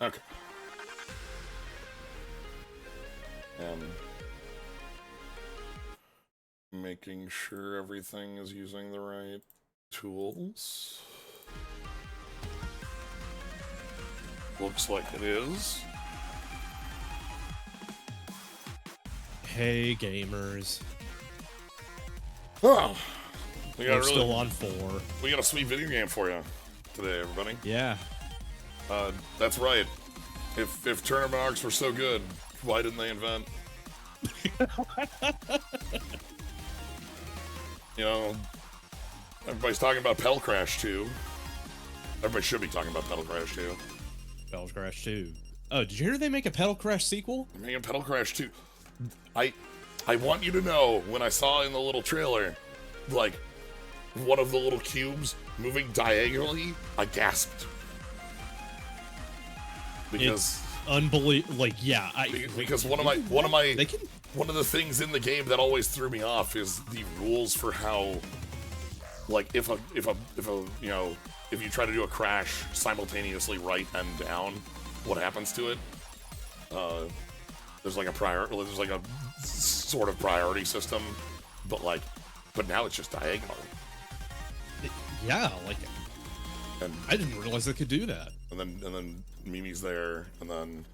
Okay. And making sure everything is using the right tools. Looks like it is. Hey, gamers. Oh, We're still on 4. We got a sweet video game for you today, everybody. Yeah. That's right. If tournament arcs were so good, why didn't they invent? You know, everybody's talking about Pedal Crash 2. Everybody should be talking about Pedal Crash 2. Pedal Crash 2. Oh, did you hear they make a Pedal Crash sequel? They're making Pedal Crash 2. I want you to know, when I saw in the little trailer, like, one of the little cubes moving diagonally, I gasped. Because unbelievable. Like, yeah, because one of the things in the game that always threw me off is the rules for how, like, if you try to do a crash simultaneously right and down, what happens to it? There's like a sort of priority system, but now it's just diagonal. Yeah, like, and I didn't realize they could do that. And then Mimi's there, and then.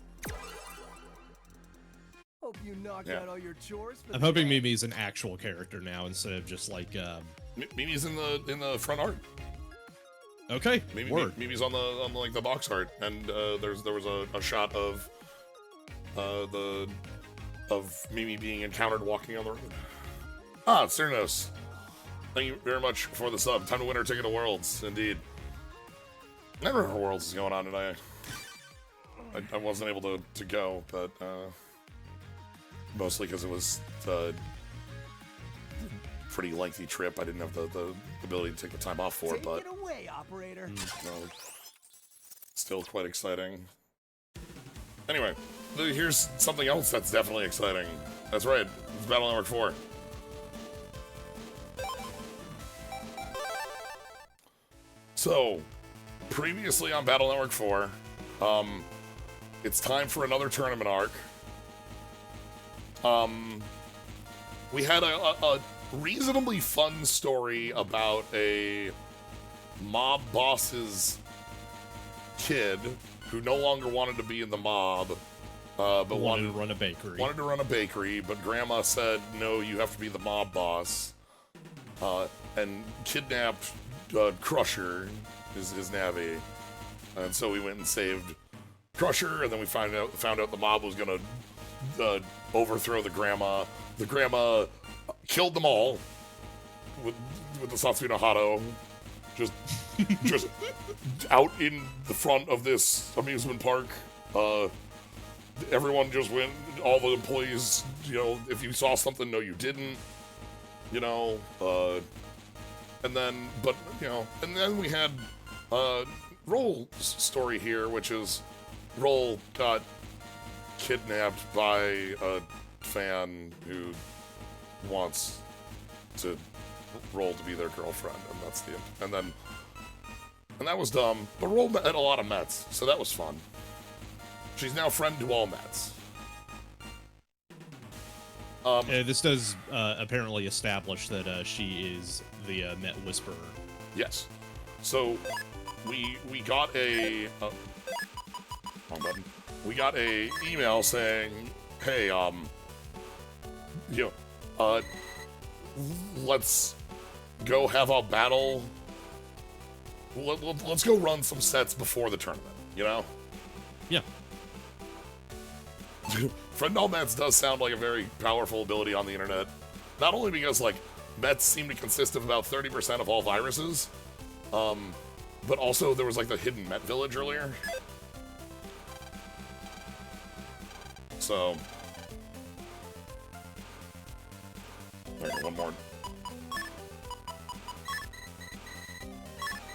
Hope you knocked out all your chores. I'm hoping Mimi's an actual character now instead of just like. Mimi's in the front art. Okay. Mimi's on the box art, and there was a shot of Mimi being encountered walking on the road. Ah, Cernos. Thank you very much for the sub. Time to win our ticket to Worlds, indeed. Never heard Worlds is going on today. I wasn't able to go, but mostly because it was a pretty lengthy trip. I didn't have the ability to take the time off for it, but take it away, operator. Still quite exciting. Anyway, here's something else that's definitely exciting. That's right, it's Battle Network 4. So, previously on Battle Network 4, it's time for another tournament arc. We had a reasonably fun story about a mob boss's kid who no longer wanted to be in the mob, but wanted to run a bakery. Wanted to run a bakery, but Grandma said, no, you have to be the mob boss, and kidnapped Crusher, his Navi, and so we went and saved Crusher, and then we found out the mob was gonna overthrow the grandma. The grandma killed them all with the Satsuna Hado, just out in the front of this amusement park. Everyone just went. All the employees, if you saw something, no, you didn't. And then we had Roll's story here, which is Roll got kidnapped by a fan who wants to Roll to be their girlfriend, and that's the end. And that was dumb, but Roll met a lot of Mets, so that was fun. She's now friend to all Mets. This does apparently establish that she is the Met Whisperer. Yes. So we got a wrong button. We got a email saying, "Hey, let's go have a battle. Let's go run some sets before the tournament." Yeah. Friend all Mets does sound like a very powerful ability on the internet. Not only because, Mets seem to consist of about 30% of all viruses, but also there was, the hidden Met village earlier. So... Okay, one more.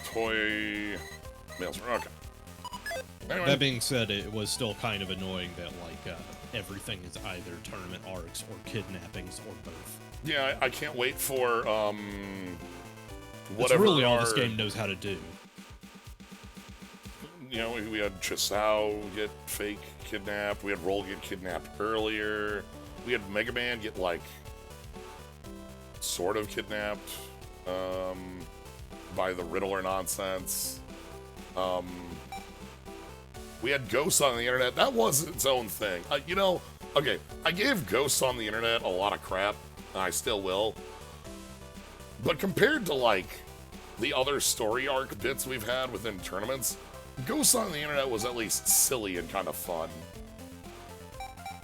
Toy... Mails. Okay. Anyway. That being said, it was still kind of annoying that, everything is either tournament arcs or kidnappings or both. Yeah, I can't wait for, That's really all this game knows how to do. you know, we had Chisao get fake kidnapped. We had Roll get kidnapped earlier. We had Megaman get, like, sort of kidnapped by the Riddler nonsense. We had ghosts on the internet. That was its own thing. You know, okay, I gave ghosts on the internet a lot of crap, and I still will. But compared to, like, the other story arc bits we've had within tournaments, ghosts on the internet was at least silly and kind of fun.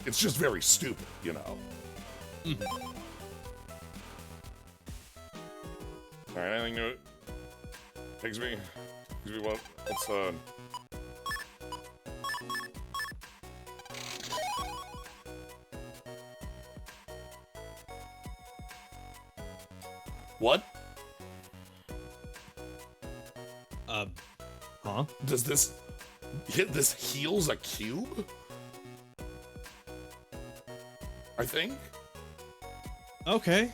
It's just very stupid, you know. Alright, anything new? Pigsby? Pigsby, what's, What? Huh? Does this heals a cube? I think. Okay.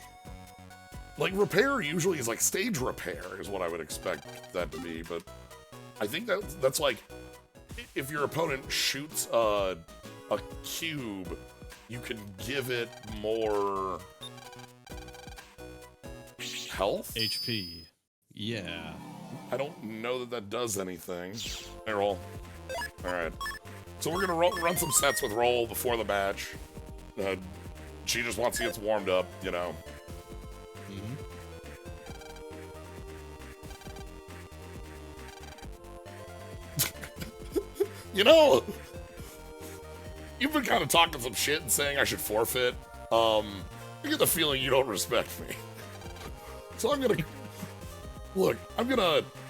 Like, repair usually is like stage repair is what I would expect that to be, but I think that's like, if your opponent shoots a cube, you can give it more health? HP. Yeah. I don't know that does anything. Hey, Roll. Alright. So we're gonna run some sets with Roll before the match. She just wants to get warmed up, you know. You know, you've been kind of talking some shit and saying I should forfeit. I get the feeling you don't respect me. So I'm gonna... Look, we're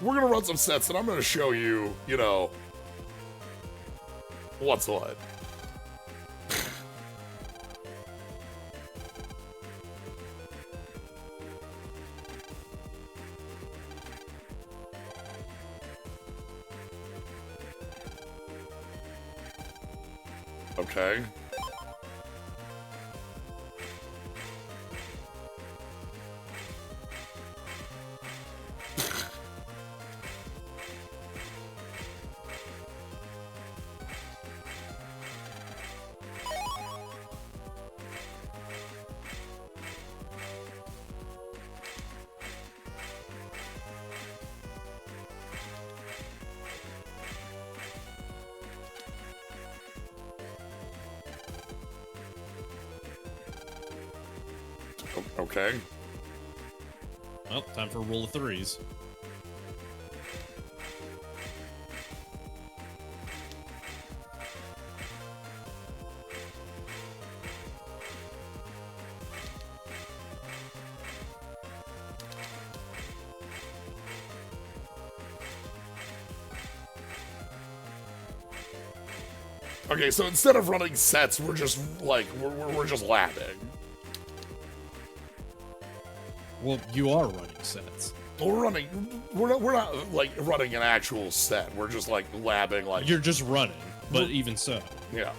gonna run some sets and I'm gonna show you, you know, what's what. Okay. Okay. Well, time for a roll of threes. Okay, so instead of running sets, we're just like we're just labbing. Well, you are running sets. We're not like running an actual set. We're just like labbing, like You're just running, but even so. yeah.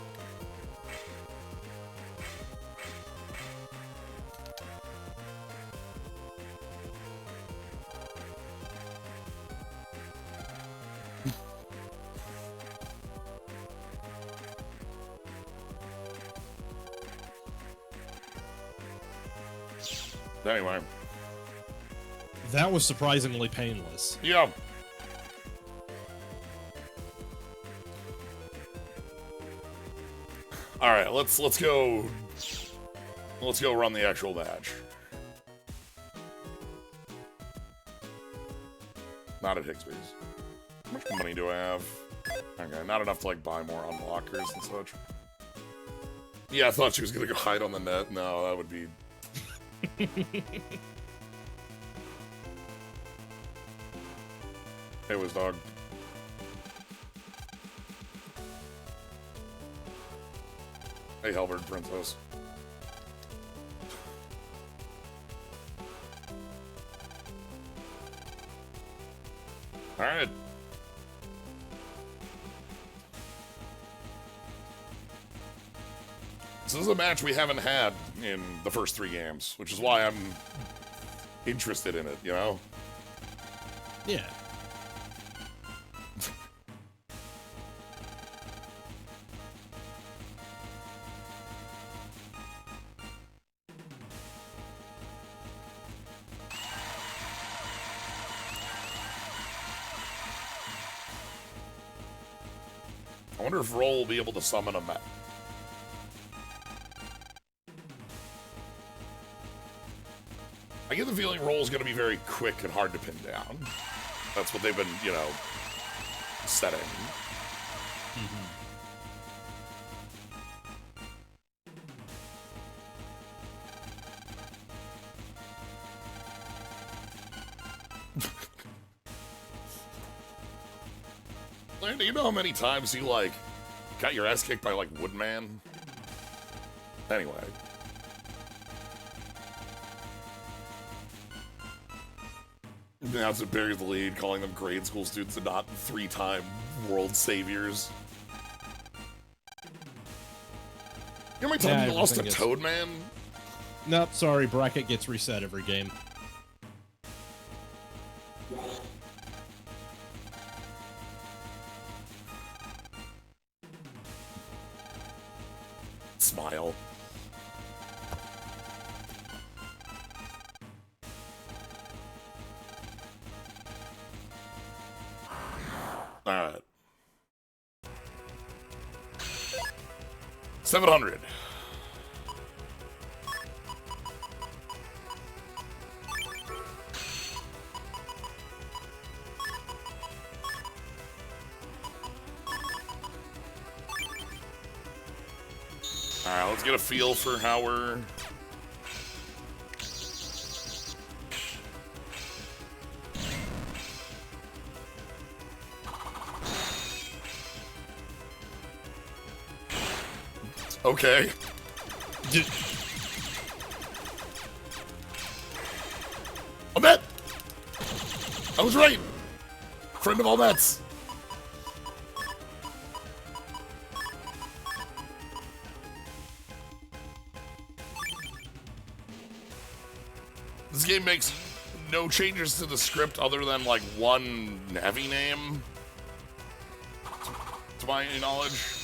Anyway. That was surprisingly painless. Yeah. All right, let's go run the actual match. Not at Higsby's. How much money do I have? Okay, not enough to like buy more unlockers and such. Yeah, I thought she was gonna go hide on the net. No, that would be. Hey, Wiz Dog. Hey, Halberd Princess. Alright. This is a match we haven't had in the first 3 games, which is why I'm interested in it, you know? Yeah. I wonder if Roll will be able to summon a mech. I get the feeling Roll's going to be very quick and hard to pin down. That's what they've been, you know, setting. Larry, do you know how many times you, like, got your ass kicked by, like, Woodman? Anyway. Now it's buries the lead, calling them grade school students and not 3-time world saviors. You know how many times you lost to Toadman? Nope, sorry, bracket gets reset every game. Smile. Alright. 700. Alright, let's get a feel for how we're... Okay. A Met! I was right! Friend of all Mets! This game makes no changes to the script other than, like, one Navi name, to my knowledge.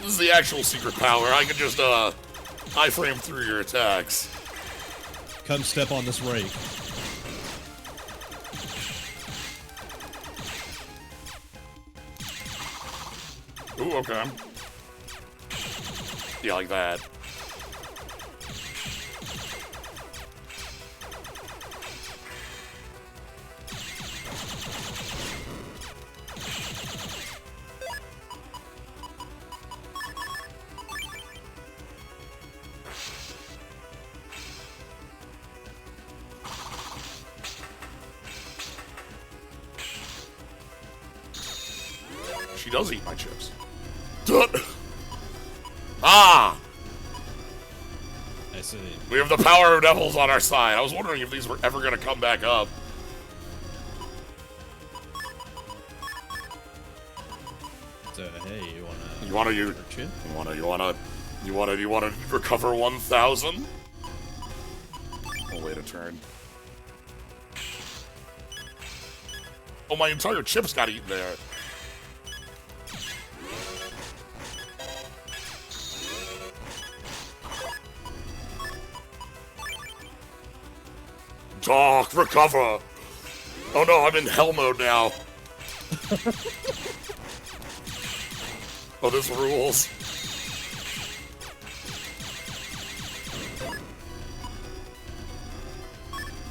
This is the actual secret power. I can just, iframe through your attacks. Come step on this rake. Ooh, okay. Yeah, like that. She does eat my chips. Ah! I see. We have the power of devils on our side. I was wondering if these were ever going to come back up. So, hey, you wanna recover 1,000? I'll wait a turn. Oh, my entire chips got eaten there. Doc, recover! Oh no, I'm in hell mode now. Oh, this rules.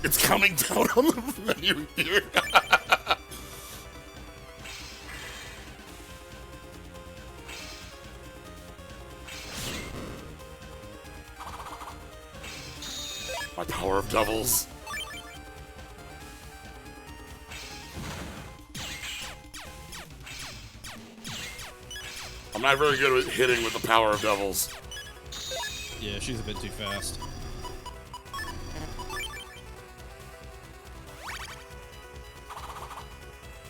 It's counting down on the menu here. My power of devils. I'm not very good at hitting with the power of devils. Yeah, she's a bit too fast.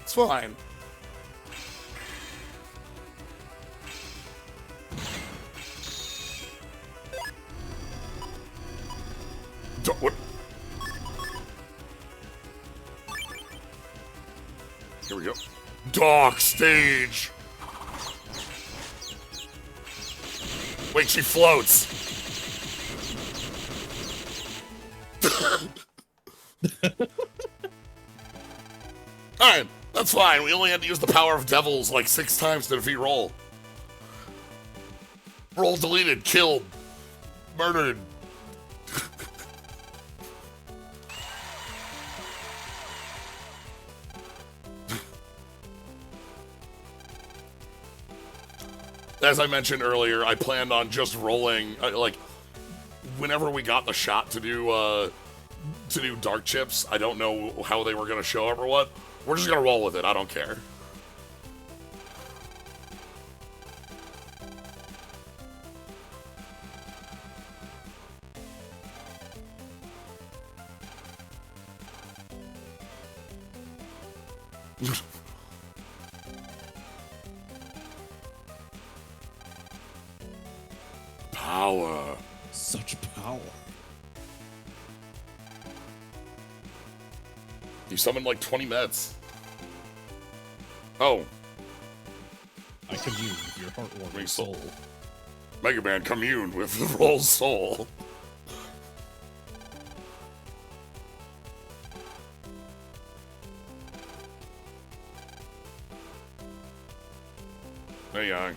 It's fine. What? Here we go. Dark stage. Wait, she floats. Alright, that's fine. We only had to use the power of devils like 6 times to defeat Roll. Roll deleted, killed, murdered. As I mentioned earlier, I planned on just rolling, like, whenever we got the shot to do dark chips. I don't know how they were going to show up or what. We're just going to roll with it. I don't care. Power. Such power. You summoned like 20 meds. Oh. I commune with your heartwarming soul. Megaman commune with the Roll's soul. There you are.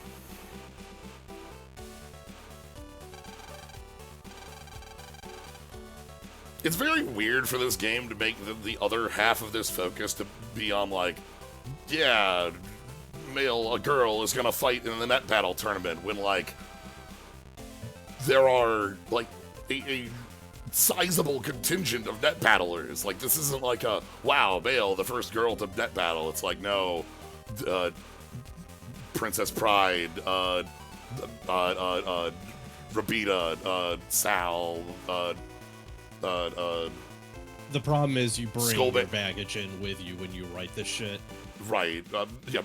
It's very weird for this game to make the other half of this focus to be on, like, yeah, a girl is gonna fight in the net battle tournament when, like, there are, like, a sizable contingent of net battlers. Like, this isn't like a, wow, Bale, the first girl to net battle. It's like, no, Princess Pride, Rabita, Sal, the problem is you bring Skullbait. your baggage in with you when you write this shit. Right. Yeah.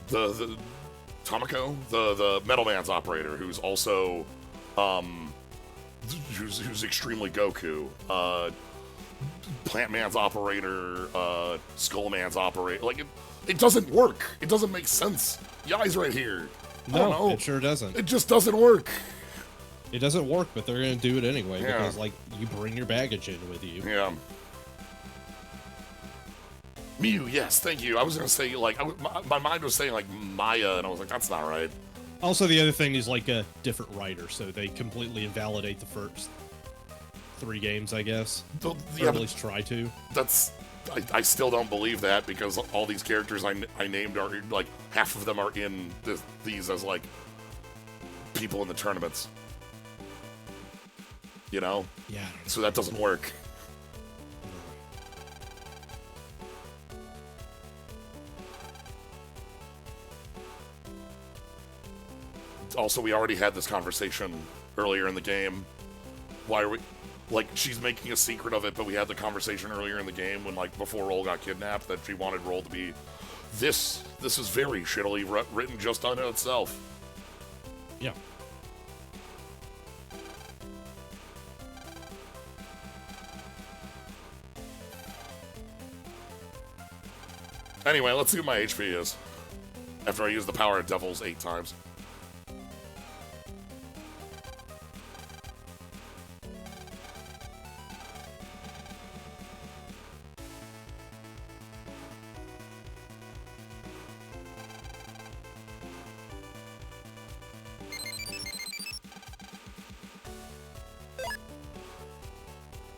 The Tomoko, the Metal Man's operator, who's also, who's extremely Goku. Plant Man's operator, Skull Man's operator. Like, it doesn't work. It doesn't make sense. Yai's right here. I don't know. It sure doesn't. It just doesn't work. It doesn't work, but they're gonna do it anyway Yeah. because, like, you bring your baggage in with you. Yeah. Mew, yes, thank you. I was gonna say, like, my mind was saying, like, Maya, and I was like, that's not right. Also, the other thing is, like, a different writer, so they completely invalidate the first 3 games, I guess. Or Yeah, at least try to. that's... I still don't believe that, because all these characters I named are, like, half of them are in these as, like, people in the tournaments. You know? Yeah. So that doesn't work. Also, we already had this conversation earlier in the game. Why are we... Like, she's making a secret of it, but we had the conversation earlier in the game when, like, before Roll got kidnapped, that she wanted Roll to be... This is very shittily written just on itself. Yeah. Anyway, let's see what my HP is. After I use the power of devils 8 times.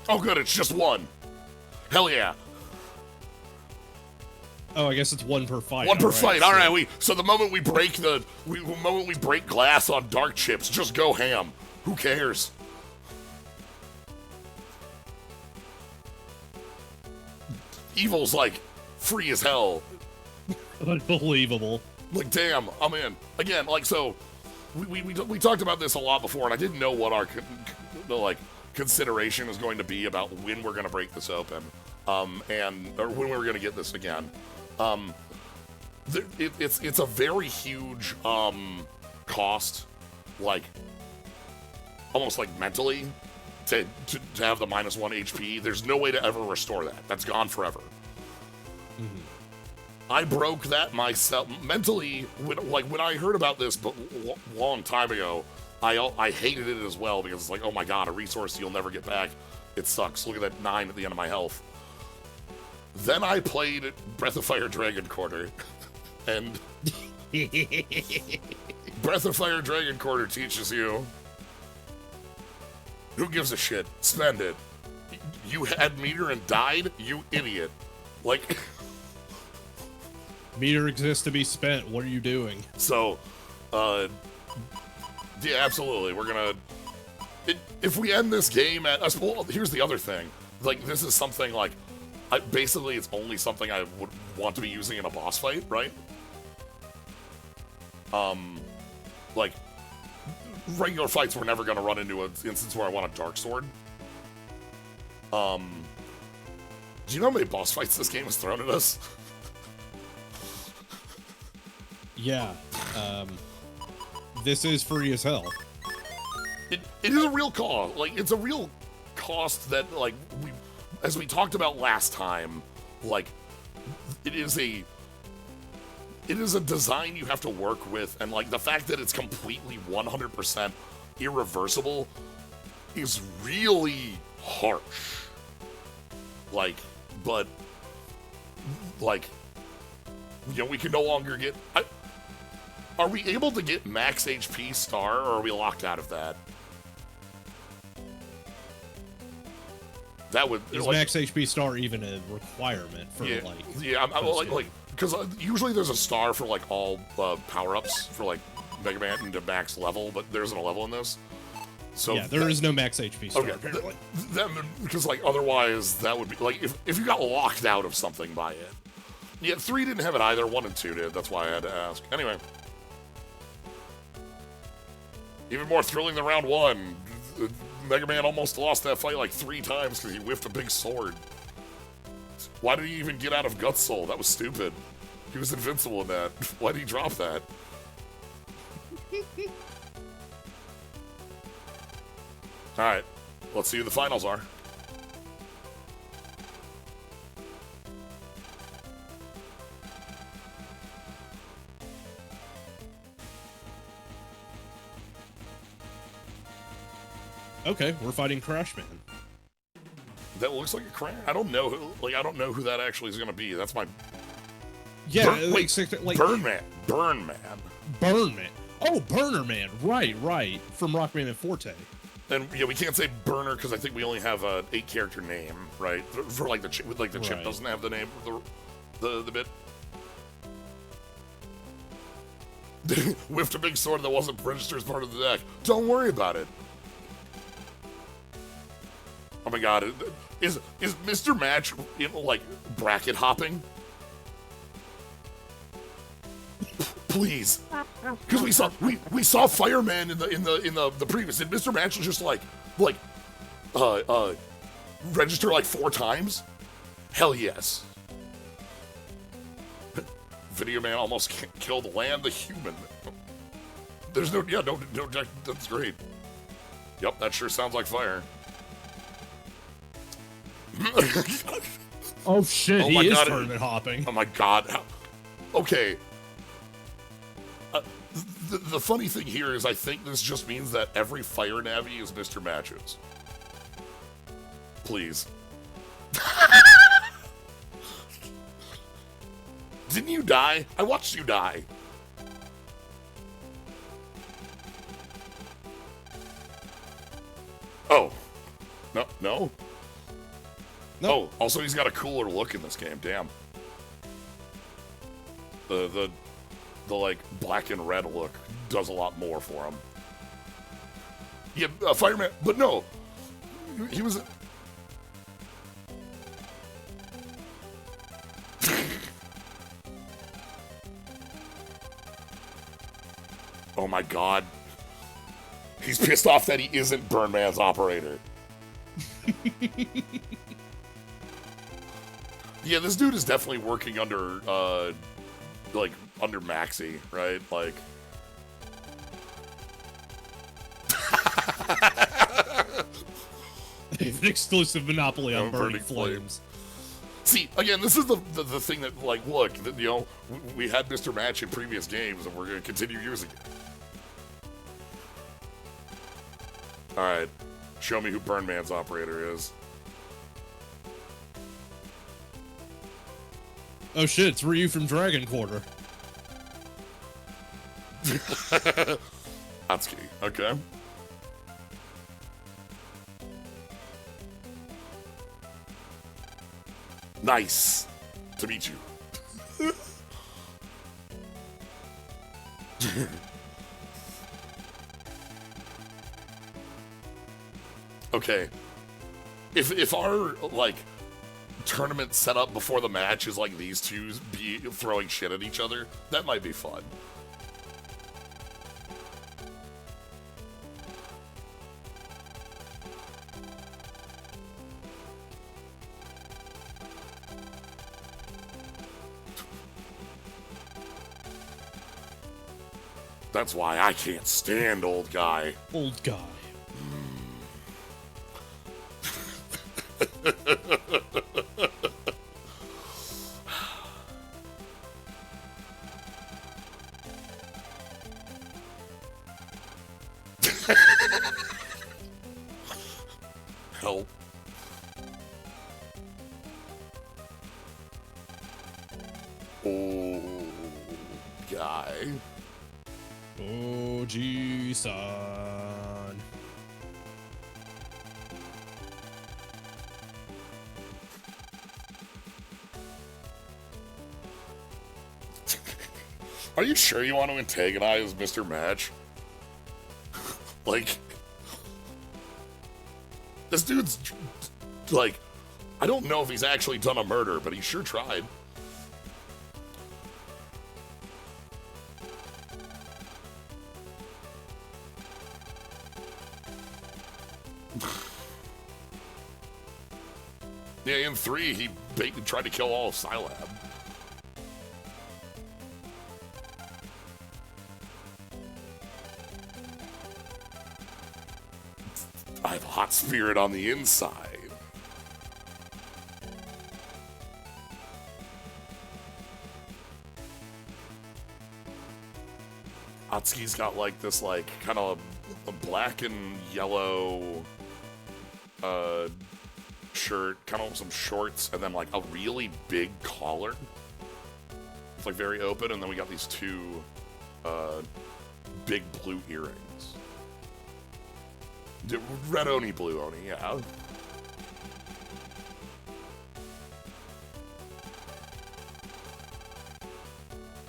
Oh good, it's just 1. Hell yeah. Oh, I guess it's 1 per fight. 1 per All right, fight. so- All right, so the moment we break glass on dark chips, just go ham. Who cares? Evil's like free as hell. Unbelievable. Like damn, I'm in. Again, like so, we talked about this a lot before, and I didn't know what our consideration is going to be about when we're going to break this open, or when we're going to get this again. It's a very huge cost like, almost like mentally, to have the -1 HP. There's no way to ever restore that. That's gone forever. I broke that myself mentally when I heard about this, but long time ago. I hated it as well because it's like, oh my god, a resource you'll never get back. It sucks. Look at that 9 at the end of my health. Then I played Breath of Fire Dragon Quarter, and Breath of Fire Dragon Quarter teaches you, who gives a shit? Spend it. You had Meteor and died? You idiot. Like... Meteor exists to be spent. What are you doing? So, yeah, absolutely. We're gonna... if we end this game at... Well, here's the other thing. Like, this is something, like... basically, it's only something I would want to be using in a boss fight, right? Like... regular fights, we're never gonna run into an instance where I want a Dark Sword. Do you know how many boss fights this game has thrown at us? Yeah. This is free as hell. It is a real cost. Like, it's a real cost that, like, as we talked about last time, like, it is a design you have to work with, and, like, the fact that it's completely 100% irreversible is really harsh. Like, but, like, you know, we can no longer get... are we able to get max HP star, or are we locked out of that? That would... Is like, max HP star even a requirement for, yeah, like... Yeah, I'm like, because usually there's a star for, like, all power-ups for, like, Megaman into max level, but there isn't a level in this. So yeah, there is no max HP star, okay, apparently. Because, like, otherwise, that would be... Like, if you got locked out of something by it. Yeah, 3 didn't have it either, 1 and 2 did. That's why I had to ask. Anyway. Even more thrilling than round 1. Mega Man almost lost that fight like 3 times because he whiffed a big sword. Why did he even get out of Gut Soul? That was stupid. He was invincible in that. Why did he drop that? Alright. Let's see who the finals are. Okay, we're fighting Crash Man. That looks like a Crash. I don't know who that actually is going to be. That's my... Yeah, like Burn Man. Burn Man. Burn Man. Oh, Burner Man. Right. From Rockman and Forte. And yeah, we can't say Burner because I think we only have an 8-character name, right? For like the chip, chip doesn't have the name of the bit. Whiffed a big sword that wasn't registered as part of the deck. Don't worry about it. Oh my god, is Mr. Match like bracket hopping? Please, because we saw Fireman in the previous, and Mr. Match was just like register like 4 times. Hell yes. Video Man almost killed Land the Human. There's no that's great. Yep, that sure sounds like fire. Oh shit, oh he is god, tournament hopping. Oh my god. Okay. The funny thing here is I think this just means that every fire Navi is Mr. Matches. Please. Didn't you die? I watched you die. Oh. No, no? No. Oh, also he's got a cooler look in this game, damn. The like black and red look does a lot more for him. Yeah, Fireman, but no. He was oh my god. He's pissed off that he isn't Burn Man's operator. Yeah, this dude is definitely working under, under Maxi, right? Like, They have an exclusive monopoly on On burning burning flames. See, again, this is the thing that, like, look, you know, we had Mr. Match in previous games, and we're going to continue using it. Alright, show me who Burn Man's operator is. Oh shit, it's Ryu from Dragon Quarter. Atsuki, okay. Nice to meet you. Okay. If our, like, tournament set up before the match is like these two be throwing shit at each other, that might be fun. That's why I can't stand old guy. Old guy. Help. Oh, guy. Oji-san. Are you sure you want to antagonize Mr. Match? Like, this dude's, like, I don't know if he's actually done a murder, but he sure tried. Yeah, in 3, he tried to kill all of Scilab. I have a hot spirit on the inside. Atsuki's got like this like kind of a black and yellow shirt, kind of some shorts, and then like a really big collar. It's like very open, and then we got these two big blue earrings. Red Oni, blue Oni, yeah.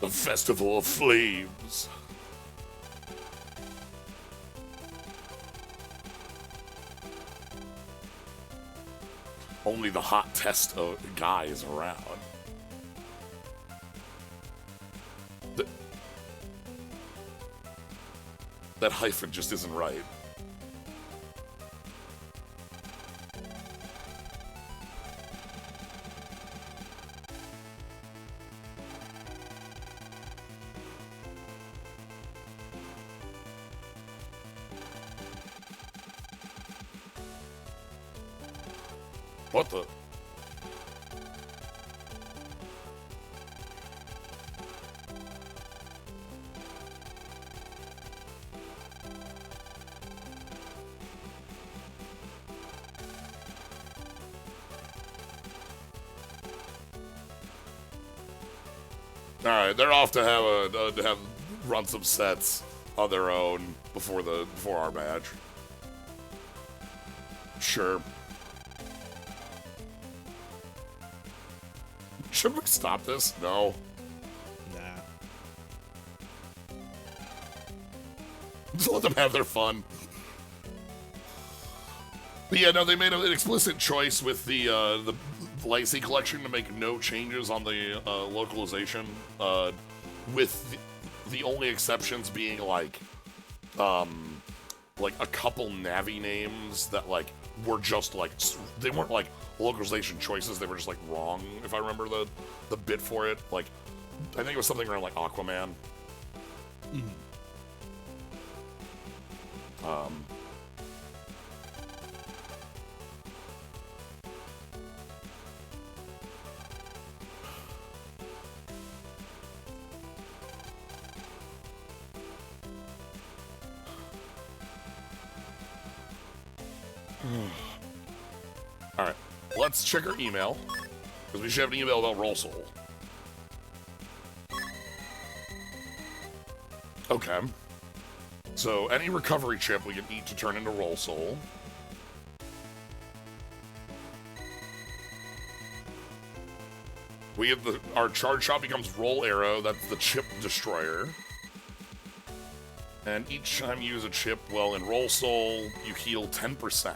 The Festival of Flames. Only the hot test guy is around. That hyphen just isn't right. What the? All right, they're off to have run some sets on their own before our match. Sure. Should we stop this? No. Nah. Just let them have their fun. But yeah, no, they made an explicit choice with the Legacy Collection to make no changes on the localization, with the only exceptions being like a couple Navi names that like were just like they weren't like localization choices, they were just like wrong, if I remember the bit for it. Like I think it was something around like Aquaman. Alright, let's check our email. Because we should have an email about Roll Soul. Okay. So, any recovery chip we can eat to turn into Roll Soul. We have our charge shot becomes Roll Arrow, that's the chip destroyer. And each time you use a chip, well, in Roll Soul, you heal 10%.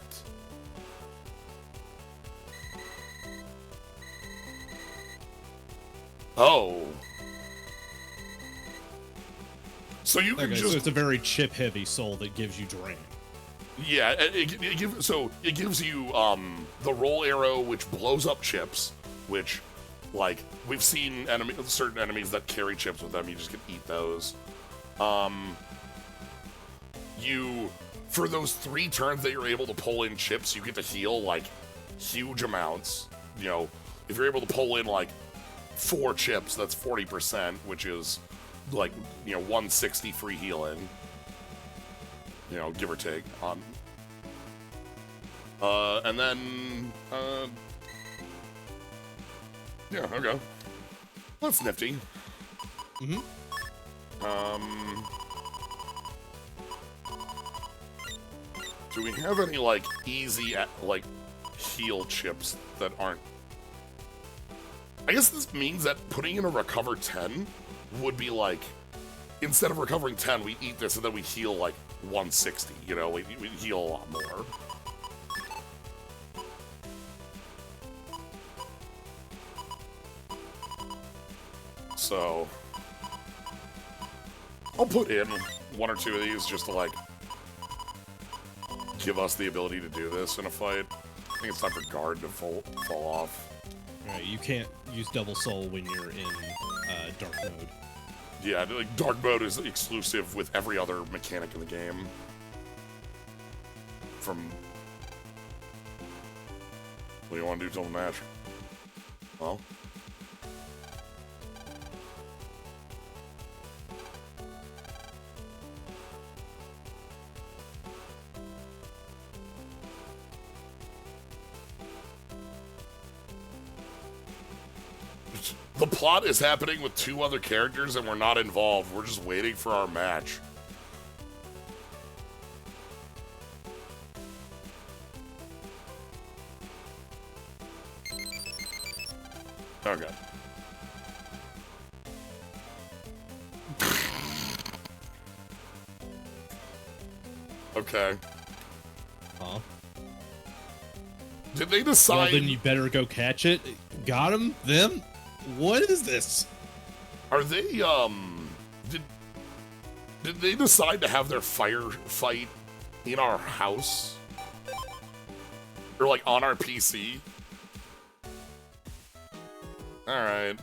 Oh. So you can just... So it's a very chip-heavy soul that gives you drain. Yeah, it gives you the Roll Arrow, which blows up chips, which, like, we've seen certain enemies that carry chips with them, you just can eat those. For those 3 turns that you're able to pull in chips, you get to heal, like, huge amounts. You know, if you're able to pull in, like, 4 chips, that's 40%, which is, like, 160 free healing. Give or take. And then, yeah, okay. That's nifty. Mm-hmm. Do we have any, like, easy, like, heal chips that aren't... I guess this means that putting in a recover 10 would be, like, instead of recovering 10, we eat this and then we heal, like, 160, we heal a lot more. So, I'll put in 1 or 2 of these just to, like, give us the ability to do this in a fight. I think it's time for guard to fall off. Alright, you can't use double soul when you're in dark mode. Yeah, like, dark mode is exclusive with every other mechanic in the game. What do you want to do till the match? Well? The plot is happening with 2 other characters and we're not involved. We're just waiting for our match. Okay. Okay. Huh? Did they decide... Well, then you better go catch it. Got him? Them? What is this? Are they, Did they decide to have their firefight in our house? Or, like, on our PC? Alright.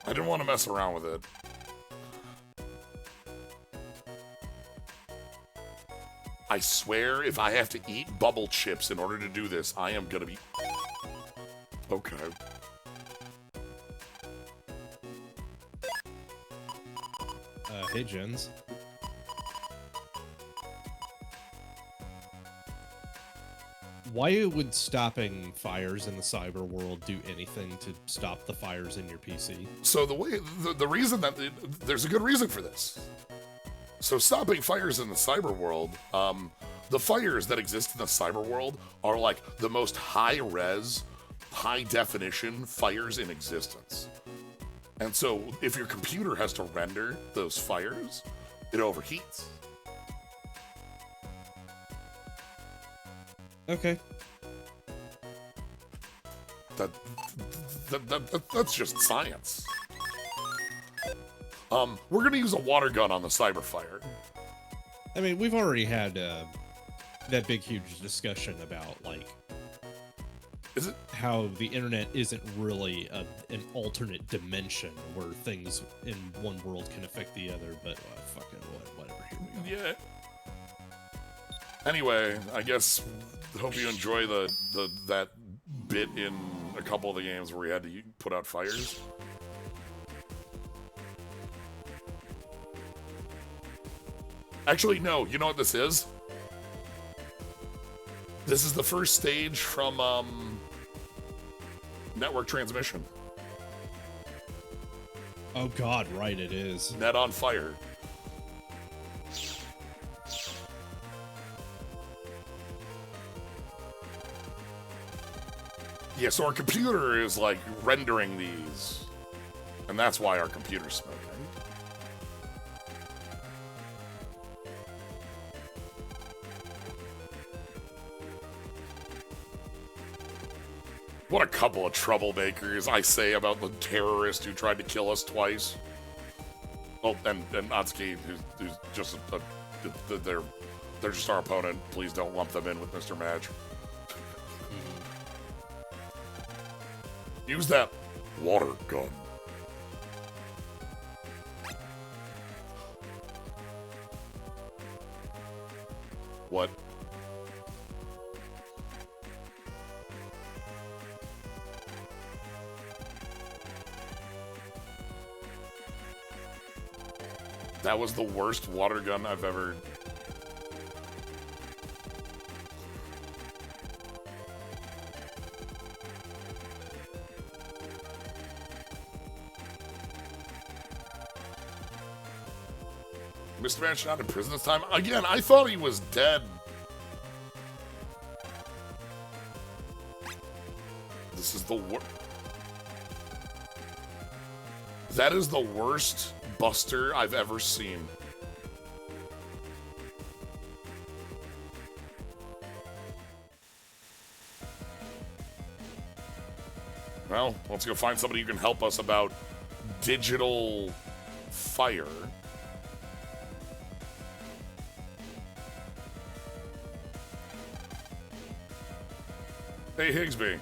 I didn't want to mess around with it. I swear, if I have to eat bubble chips in order to do this, I am gonna be... Okay. Hey, Jens. Why would stopping fires in the cyber world do anything to stop the fires in your PC? So the reason that... there's a good reason for this. So stopping fires in the cyber world, the fires that exist in the cyber world are like the most high-res, high-definition fires in existence. And so if your computer has to render those fires, it overheats. Okay. That's just science. We're gonna use a water gun on the cyber fire. I mean, we've already had that big, huge discussion about, like, Is it? How the internet isn't really an alternate dimension where things in one world can affect the other, but fucking whatever, here we go. Yeah. Anyway, I guess hope you enjoy that bit in a couple of the games where we had to put out fires. Actually, no. You know what this is? This is the first stage from network transmission. Oh god, right, it is. Net on fire. Yeah, so our computer is like rendering these, and that's why our computer's smoking. What a couple of troublemakers, I say, about the terrorist who tried to kill us twice. Oh, and Natsuki, who's just they're just our opponent. Please don't lump them in with Mr. Madge. Use that water gun. What? That was the worst water gun I've ever... Mr. Man's not in prison this time? Again, I thought he was dead. This is the worst. That is the worst Buster I've ever seen. Well, let's go find somebody who can help us about digital fire. Hey, Higsby.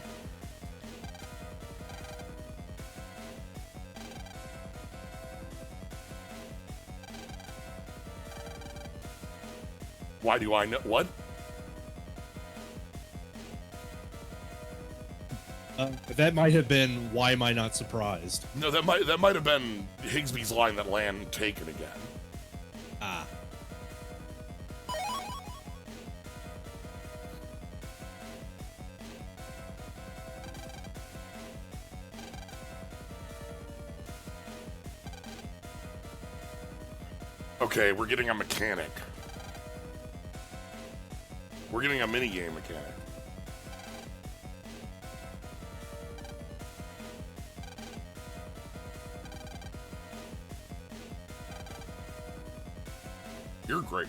Why do I know? What? That might have been, why am I not surprised? No, that might have been Higsby's line that land taken again. Ah. Okay, we're getting a mechanic. We're getting a minigame mechanic. You're great.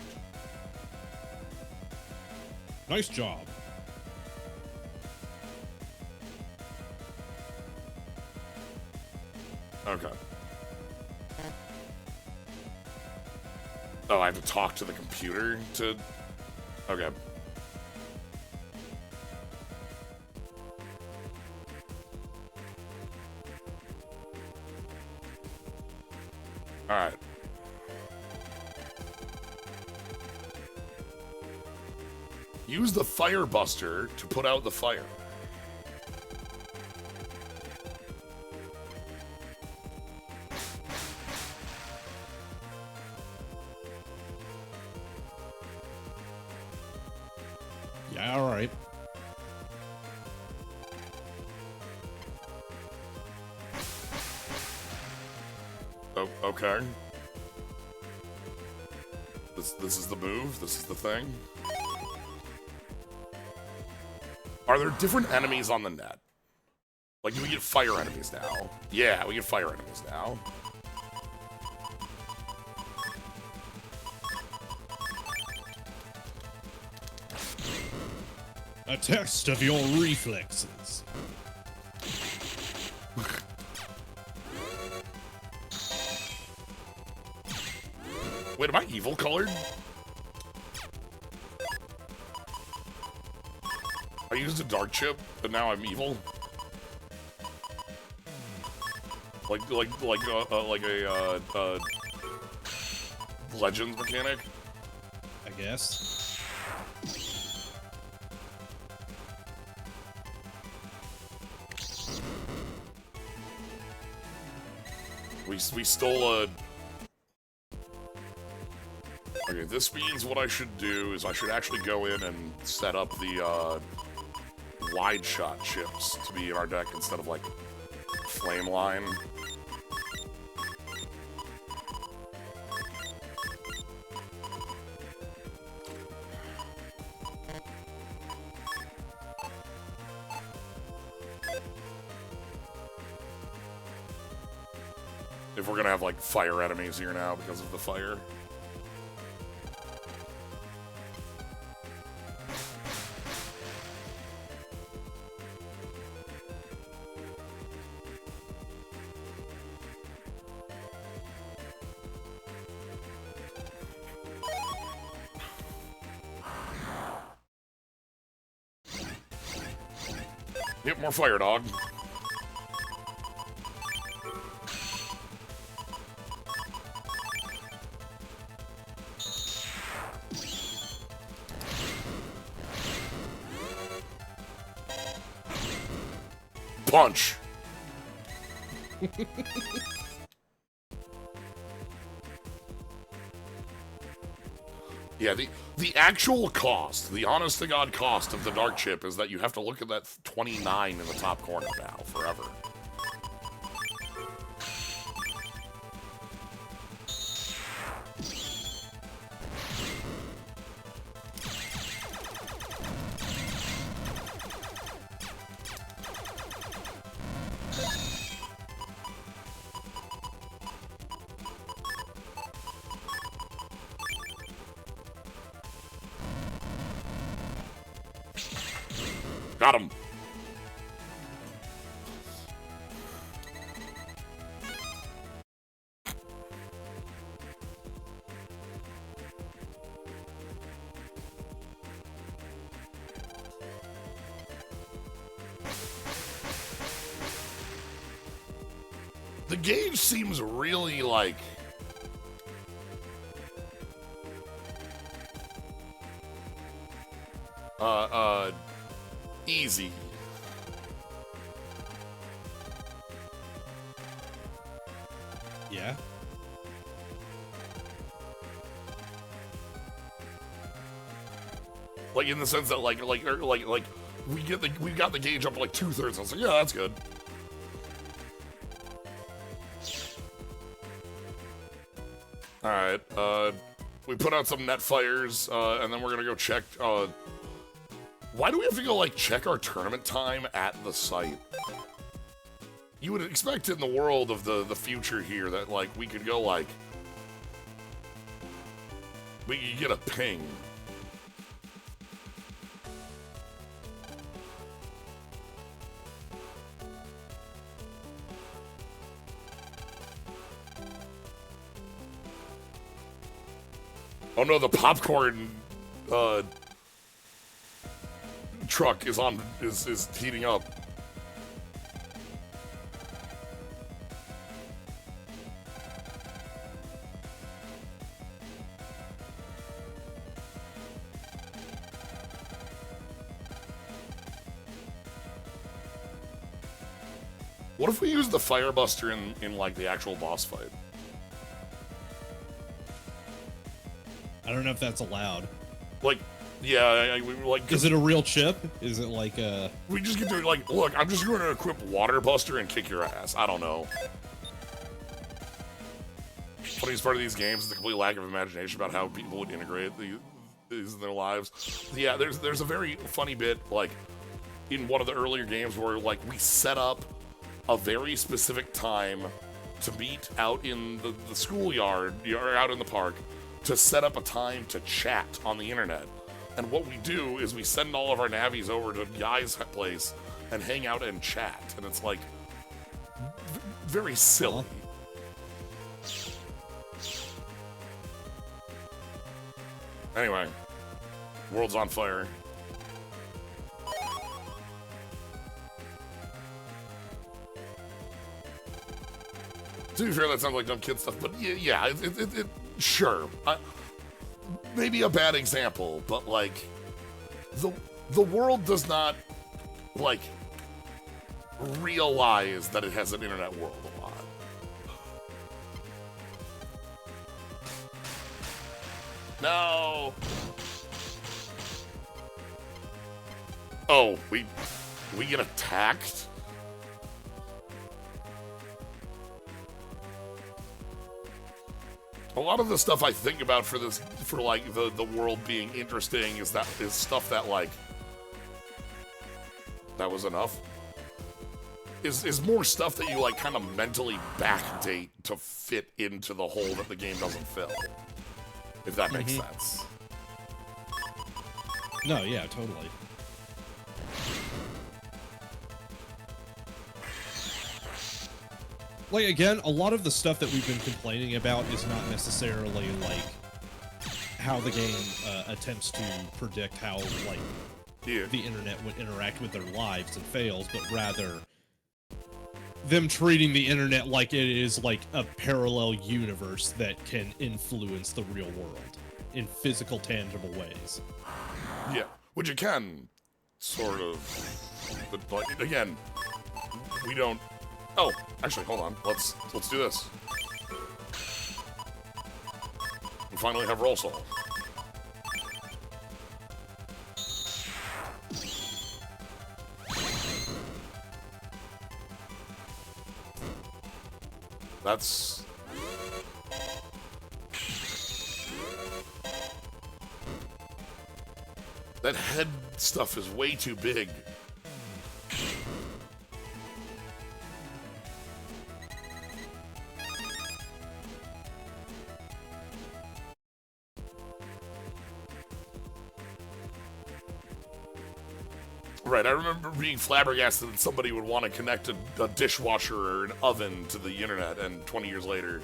Nice job. Okay. Oh, I have to talk to the computer to... Okay. Alright. Use the fire buster to put out the fire. Yeah, alright. Oh, okay. This is the move. This is the thing. Are there different enemies on the net? Like, do we get fire enemies now? Yeah, we get fire enemies now. A test of your reflexes. Wait, am I evil colored? I used a dark chip, but now I'm evil. Like a Legends mechanic. I guess. We stole a... Okay, this means what I should do is I should actually go in and set up the wide shot chips to be in our deck instead of like flame line. If we're gonna have like fire enemies here now because of the fire. Yep, more fire, dog. Punch. Yeah, the actual cost, the honest to God cost of the dark chip is that you have to look at that 29 in the top corner now forever. Got him. The gauge seems really like easy. Yeah. Like in the sense that like we got the gauge up to like 2/3. I was like, yeah, that's good. All right. We put out some net fires, and then we're gonna go check. Why do we have to go, like, check our tournament time at the site? You would expect in the world of the future here that, like, we could go, like... We could get a ping. Oh no, the popcorn, truck is heating up. What if we use the Firebuster in like the actual boss fight? I don't know if that's allowed. Like, yeah, like... Is it a real chip? Is it like a... We just get to, like, look, I'm just going to equip Water Buster and kick your ass. I don't know. Funniest part of these games is the complete lack of imagination about how people would integrate these in their lives. Yeah, there's a very funny bit, like, in one of the earlier games where, like, we set up a very specific time to meet out in the schoolyard, or out in the park, to set up a time to chat on the internet. And what we do is we send all of our navies over to Guy's place and hang out and chat. And it's like very silly. Anyway, world's on fire. To be fair, that sounds like dumb kid stuff, but yeah, sure. Maybe a bad example, but like the world does not like realize that it has an internet world a lot. No. Oh, we get attacked? A lot of the stuff I think about for like the world being interesting is stuff that like that was enough. Is more stuff that you like kind of mentally backdate to fit into the hole that the game doesn't fill. If that makes sense. No, yeah, totally. Like, again, a lot of the stuff that we've been complaining about is not necessarily, like, how the game attempts to predict how, like, the internet would interact with their lives and fails, but rather them treating the internet like it is, like, a parallel universe that can influence the real world in physical, tangible ways. Yeah, which it can, sort of, but, like, again, we don't... Oh, actually, hold on. Let's do this. We finally have roll soul. That's... That head stuff is way too big. Right, I remember being flabbergasted that somebody would want to connect a dishwasher or an oven to the internet, and 20 years later...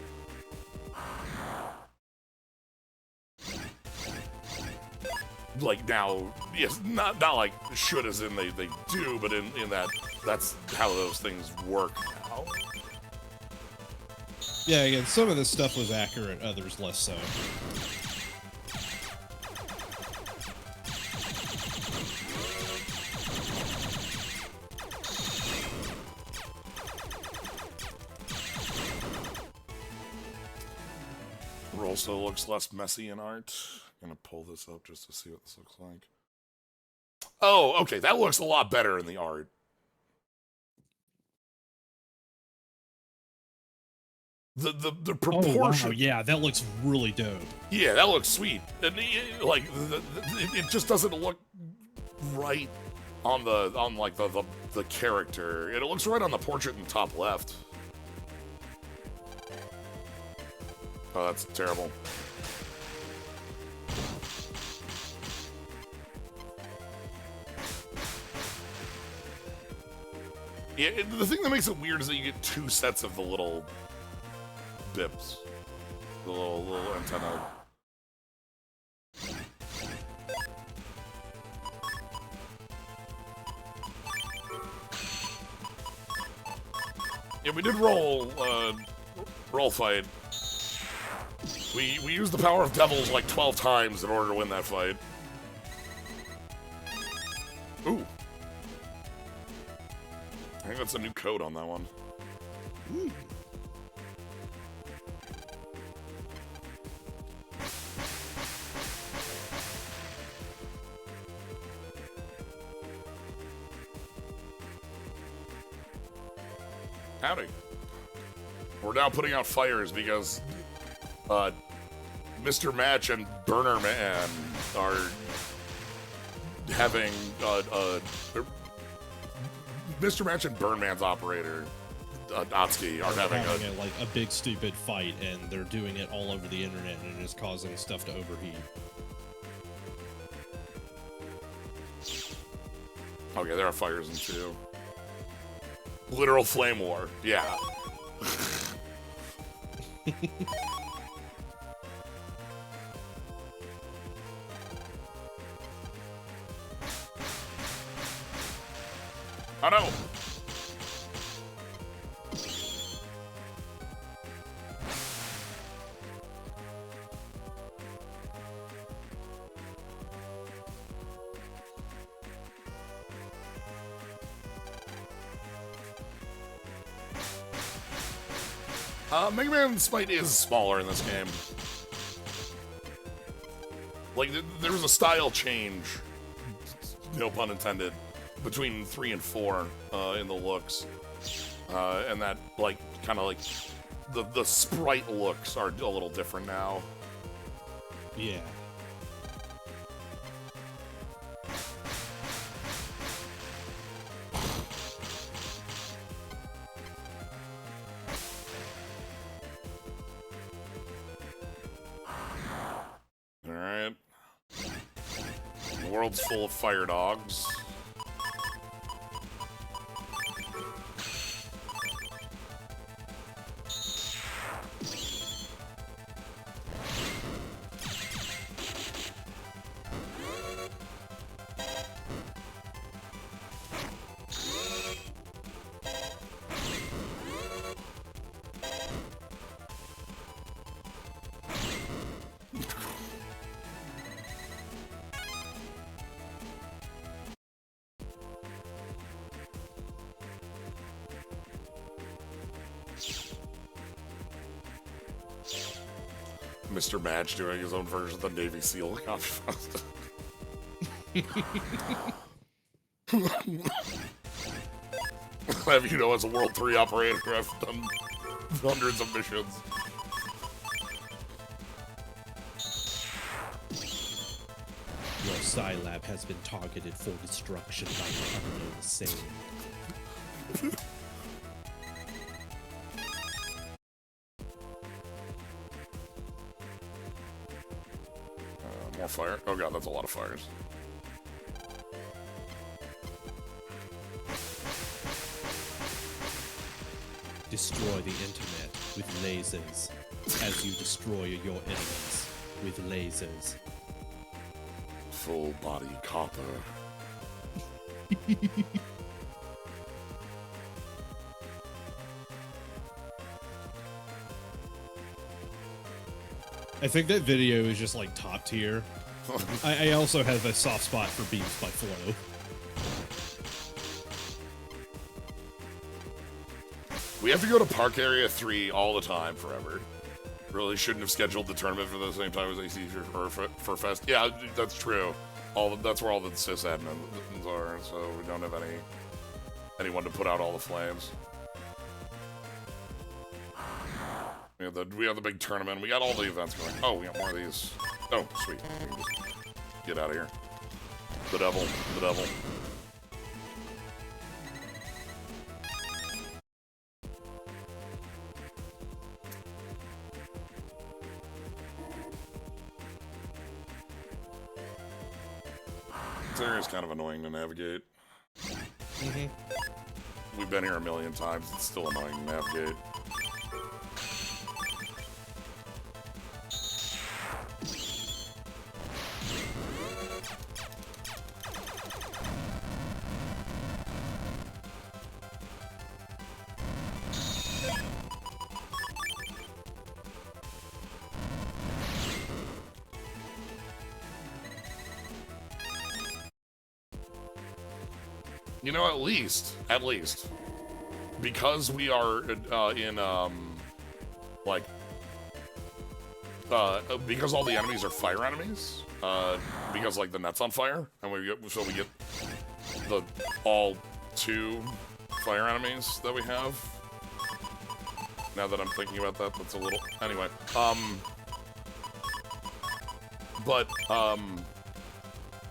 Like, now, yes, not like should as in they do, but in that, that's how those things work now. Yeah, again, some of this stuff was accurate, others less so. Also looks less messy in art. I'm gonna pull this up just to see what this looks like. Oh, okay, that looks a lot better in the art. The proportion. Oh, wow, yeah, that looks really dope. Yeah, that looks sweet. And like it just doesn't look right on the character. It looks right on the portrait in the top left. Oh, that's terrible. Yeah, the thing that makes it weird is that you get two sets of the little bibs. The little antenna. Yeah, we did roll fight. We used the power of devils like 12 times in order to win that fight. Ooh. I think that's a new code on that one. Ooh. Howdy. We're now putting out fires because Mr. Match and Burner Man are having Mr. Match and Burn Man's operator Natsuki are having a big stupid fight, and they're doing it all over the internet, and it is causing stuff to overheat. Okay, there are fires in 2. Literal flame war, yeah. Oh no! Mega Man's fight is smaller in this game. Like, there was a style change, no pun intended, between 3 and 4 in the looks. And that, like, kind of like, the sprite looks are a little different now. Yeah. Alright. The world's full of fire dogs. Mr. Madge doing his own version of the Navy SEAL contest. Have you know, as a World 3 operator, I've done hundreds of missions. Your Scilab has been targeted for destruction by the unknown assailant. More fire? Oh god, that's a lot of fires. Destroy the internet with lasers as you destroy your enemies with lasers. Full body copper. I think that video is just like top tier. I also have a soft spot for Beams by Flow. We have to go to Park Area 3 all the time, forever. Really shouldn't have scheduled the tournament for the same time as AC for Fest. Yeah, that's true. That's where all the sysadmins are, so we don't have anyone to put out all the flames. We have the big tournament. We got all the events going. Oh, we got more of these. Oh, sweet. We can just get out of here. The devil. The devil. This area is kind of annoying to navigate. We've been here a million times. It's still annoying to navigate. You know, at least, because we are because all the enemies are fire enemies, because like the net's on fire, and we get the all 2 fire enemies that we have. Now that I'm thinking about that, that's a little anyway.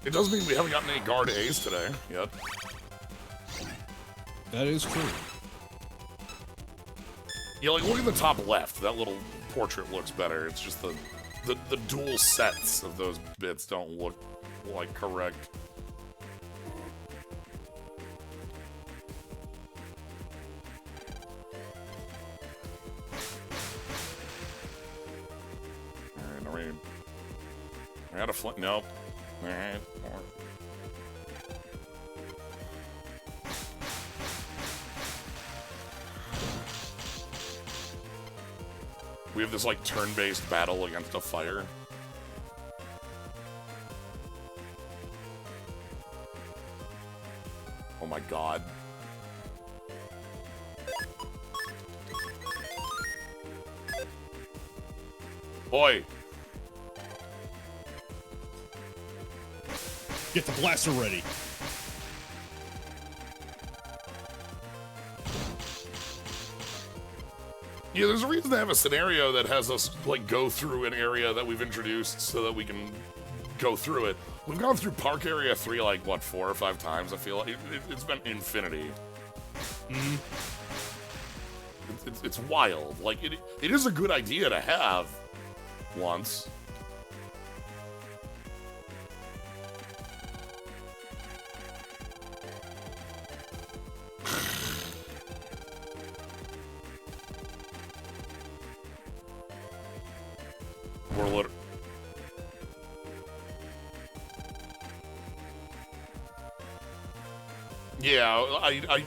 It does mean we haven't gotten any guard A's today yet. That is true. Yeah, like look at the top left. That little portrait looks better. It's just the dual sets of those bits don't look like correct. Alright, are we out of flint? Nope. Alright. We have this, like, turn-based battle against a fire. Oh my god. Boy! Get the blaster ready. Yeah, there's a reason to have a scenario that has us, like, go through an area that we've introduced so that we can go through it. We've gone through Park Area 3, like, what, 4 or 5 times, I feel like. It's been infinity. Mm-hmm. It's wild. Like, it is a good idea to have once. Yeah,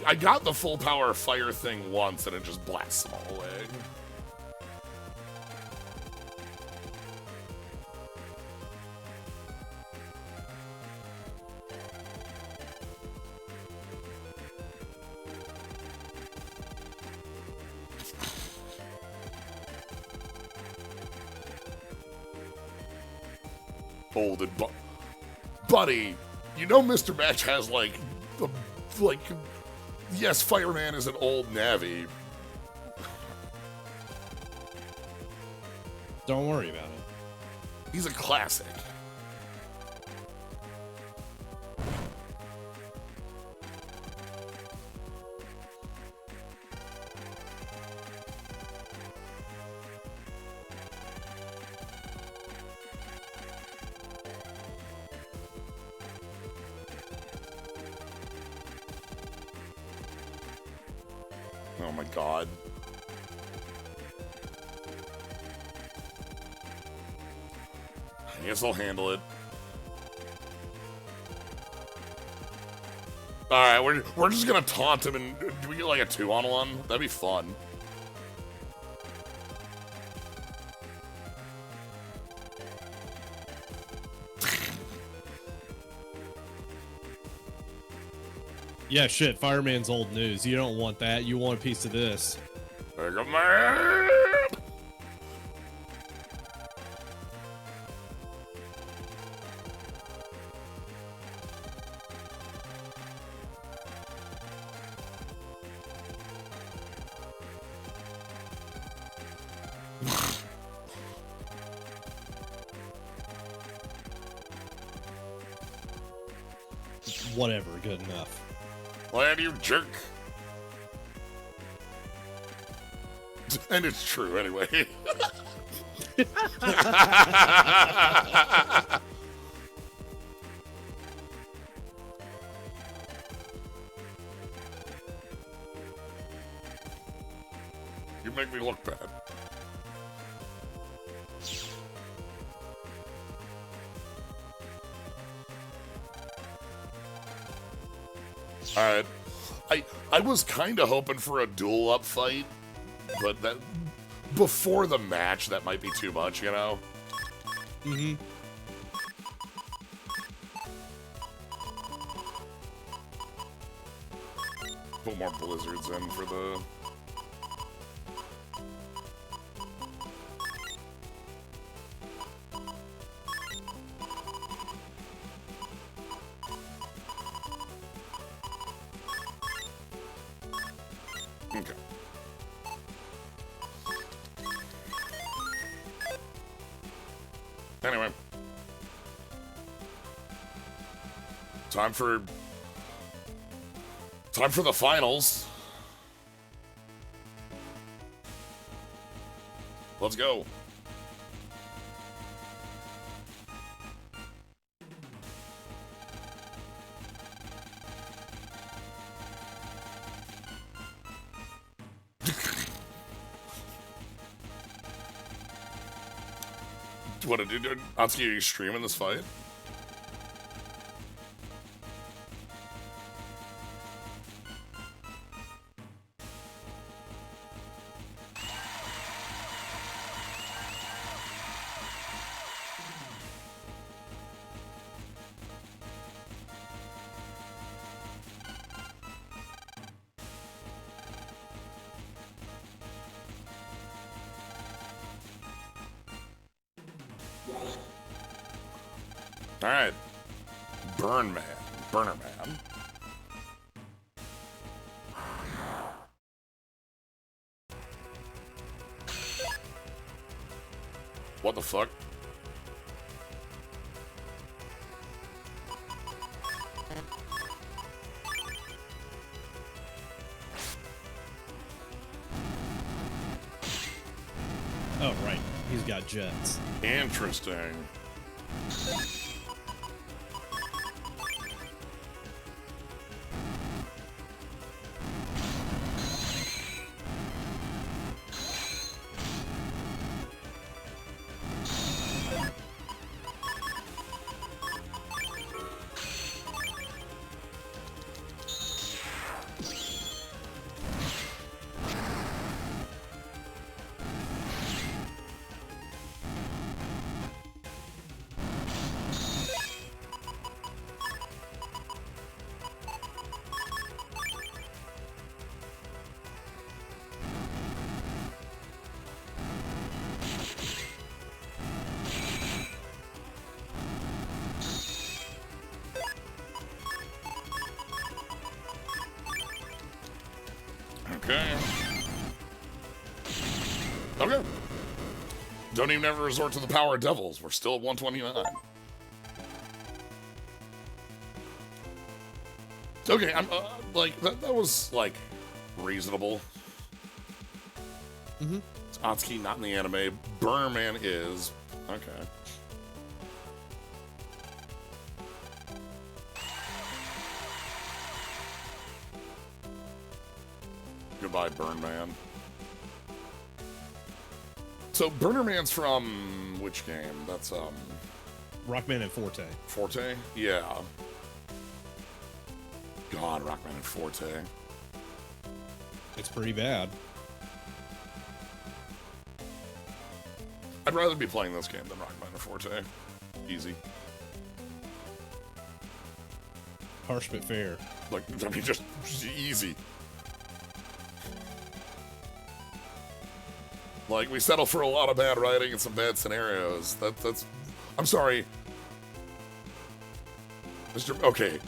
I got the full power fire thing once, and it just blasts them all away. Old and buddy, you know Mr. Match has yes, Fireman is an old Navi. Don't worry about it. He's a classic. Oh my god. I guess I'll handle it. Alright, we're just gonna taunt him and do we get like a 2-on-1? That'd be fun. Yeah, shit, Fireman's old news. You don't want that. You want a piece of this. Megaman! Whatever, good enough. Land, you jerk. And it's true, anyway. You make me look bad. Alright. I was kind of hoping for a duel-up fight, but that before the match, that might be too much, you know? Mm-hmm. Put more blizzards in for the... Okay. Anyway. Time for the finals. Let's go. What did you do? Atsuki, are you streaming this fight? Alright. Burn Man. Burner Man. What the fuck? Oh, right. He's got jets. Interesting. Okay. Okay. Don't even ever resort to the power of devils. We're still at 129. Okay, I'm like that was like reasonable. Mm-hmm. Atsuki not in the anime. Burner Man is. Okay. Goodbye, Burn Man. So Burner Man's from which game? That's Rockman and Forte. Forte? Yeah. God, Rockman and Forte. It's pretty bad. I'd rather be playing this game than Rockman and Forte. Easy. Harsh but fair. Like, I mean, just easy. Like, we settle for a lot of bad writing and some bad scenarios. That's... I'm sorry. Mr. Okay.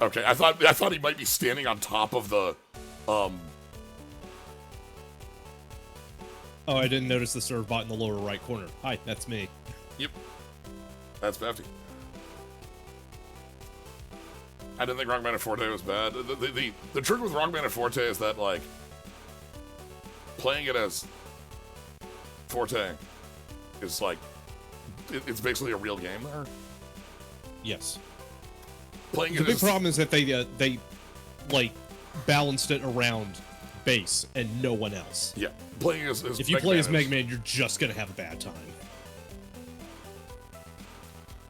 Okay, I thought he might be standing on top of the, Oh, I didn't notice the serve bot in the lower right corner. Hi, that's me. Yep. That's Bafty. I didn't think Rockman and Forte was bad. The trick with Rockman and Forte is that, like, playing it as Forte is, like, it's basically a real game there. Yes. Playing The it big as... problem is that they like balanced it around base and no one else. Yeah. Playing as if you play as Megaman, you're just gonna have a bad time.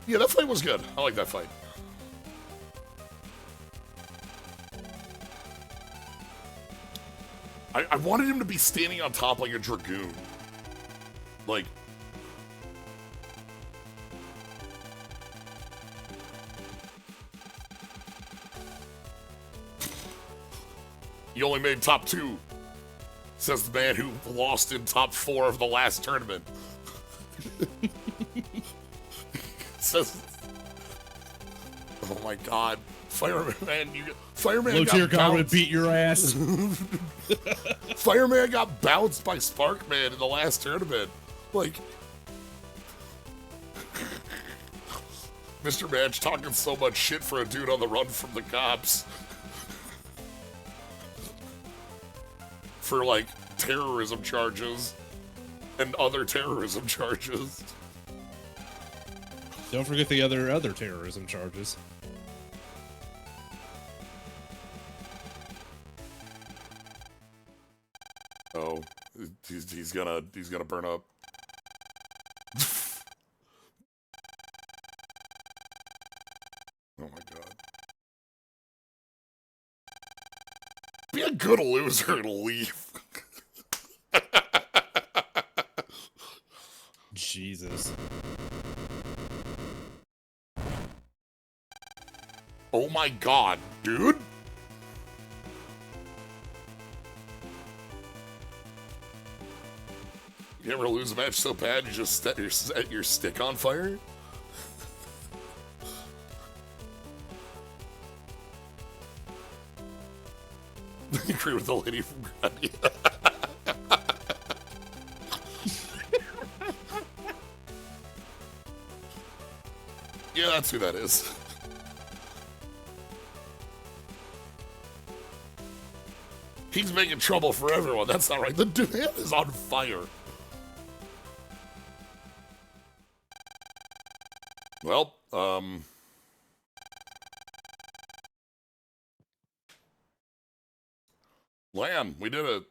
Yeah, that fight was good. I like that fight. I wanted him to be standing on top like a Dragoon. Like... You only made top 2, says the man who lost in top 4 of the last tournament. Says... Oh my god. Fireman, Fireman Low tier got comment bounced. beat your ass. Fireman got bounced by Sparkman in the last tournament. Like... Mr. Madge talking so much shit for a dude on the run from the cops. For, like, terrorism charges and other terrorism charges. Don't forget the other terrorism charges. Oh, he's gonna burn up. Oh my god. Be a good loser and leave. Jesus. Oh my god, dude. You ever lose a match so bad you just set your stick on fire? I agree with the lady from Granny. Yeah, that's who that is. He's making trouble for everyone. That's not right. The dude is on fire. Well, Lan, we did it.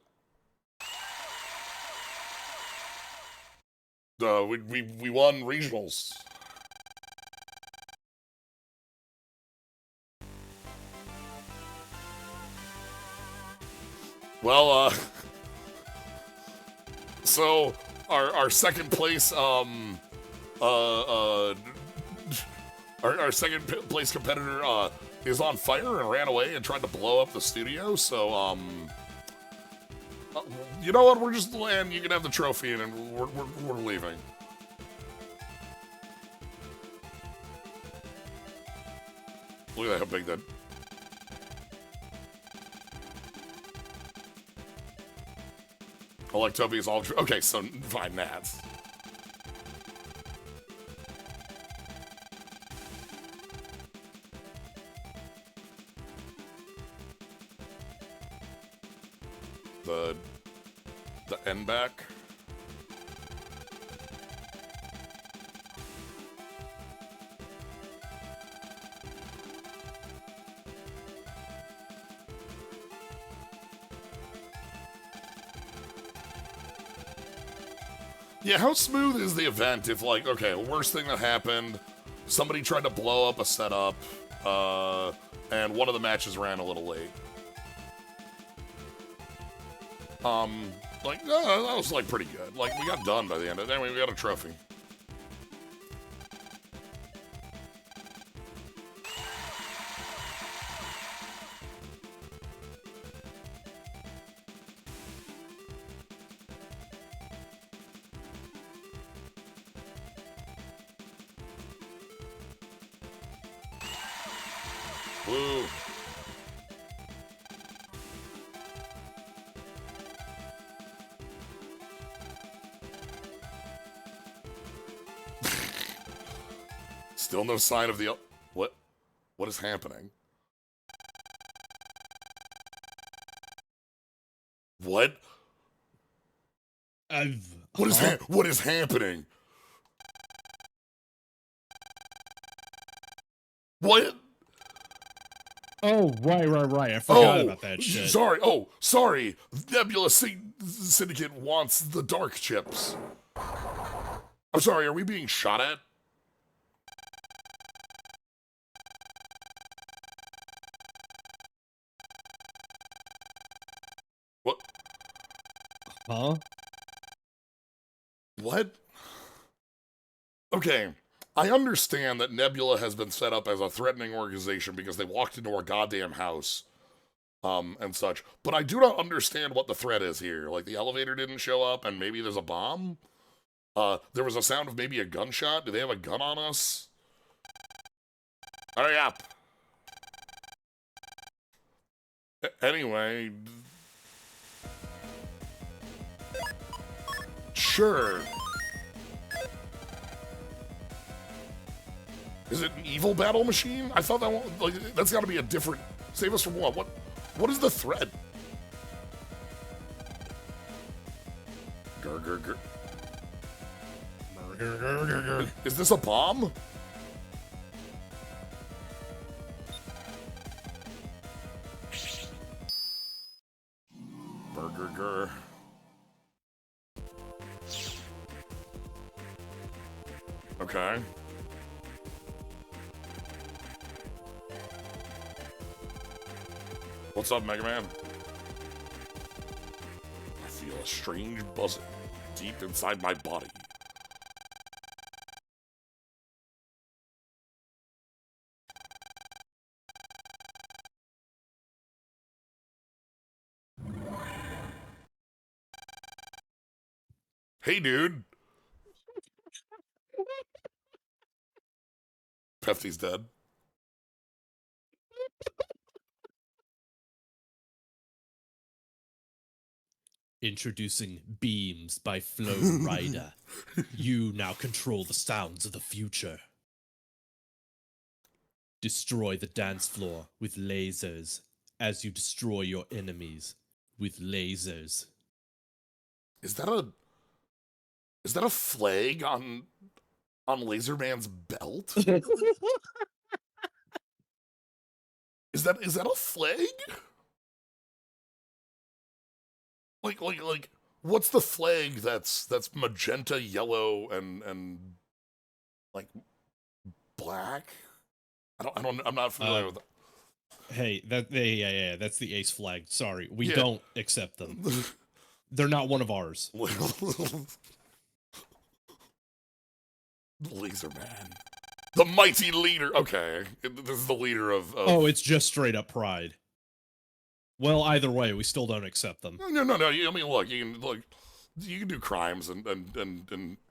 We won regionals. Well, so our second place, our second place competitor, is on fire and ran away and tried to blow up the studio. So, you know what? We're just Lan. You can have the trophy, and we're leaving. Look at how big that. Electopia's all true. Okay, so fine, Nats. The end back. Yeah, how smooth is the event if, like, okay, worst thing that happened, somebody tried to blow up a setup, and one of the matches ran a little late. Like, that was, like, pretty good. Like, we got done by the end of it. Anyway, we got a trophy. Woo. Still no sign of the... What is happening? What? What is happening? What? Oh, right. I forgot about that shit. Sorry. Nebula Syndicate wants the dark chips. I'm sorry, are we being shot at? What? Huh? What? Okay, I understand that Nebula has been set up as a threatening organization because they walked into our goddamn house, and such. But I do not understand what the threat is here. Like, the elevator didn't show up, and maybe there's a bomb? There was a sound of maybe a gunshot? Do they have a gun on us? Hurry up! Anyway... Sure. Is it an evil battle machine? I thought that one, like, that's gotta be a different... Save us from what? What is the threat? Grr. Is this a bomb? Grr. Okay. What's up, Megaman? I feel a strange buzzing deep inside my body. Hey, dude. Pefty's dead. Introducing Beams by Flow Rider. You now control the sounds of the future. Destroy the dance floor with lasers as you destroy your enemies with lasers. Is that a flag on Laserman's belt? Is that a flag? Like what's the flag that's magenta, yellow, and like black? I'm not familiar with that. Hey, that's the ace flag. Sorry, we don't accept them. They're not one of ours. Laserman. The mighty leader. Okay. This is the leader of... Oh, it's just straight up pride. Well, either way, we still don't accept them. No. I mean, look, you can do crimes and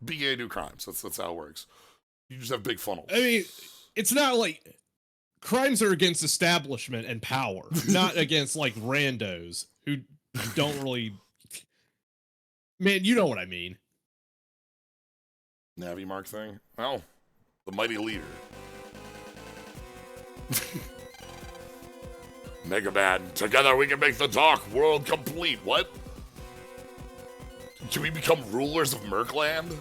BA do crimes. That's how it works. You just have big funnels. I mean, it's not like crimes are against establishment and power, not against like randos who don't really. Man, you know what I mean. Navi mark thing? Well, the mighty leader. Megaman, together we can make the dark world complete. What? Can we become rulers of Merkland?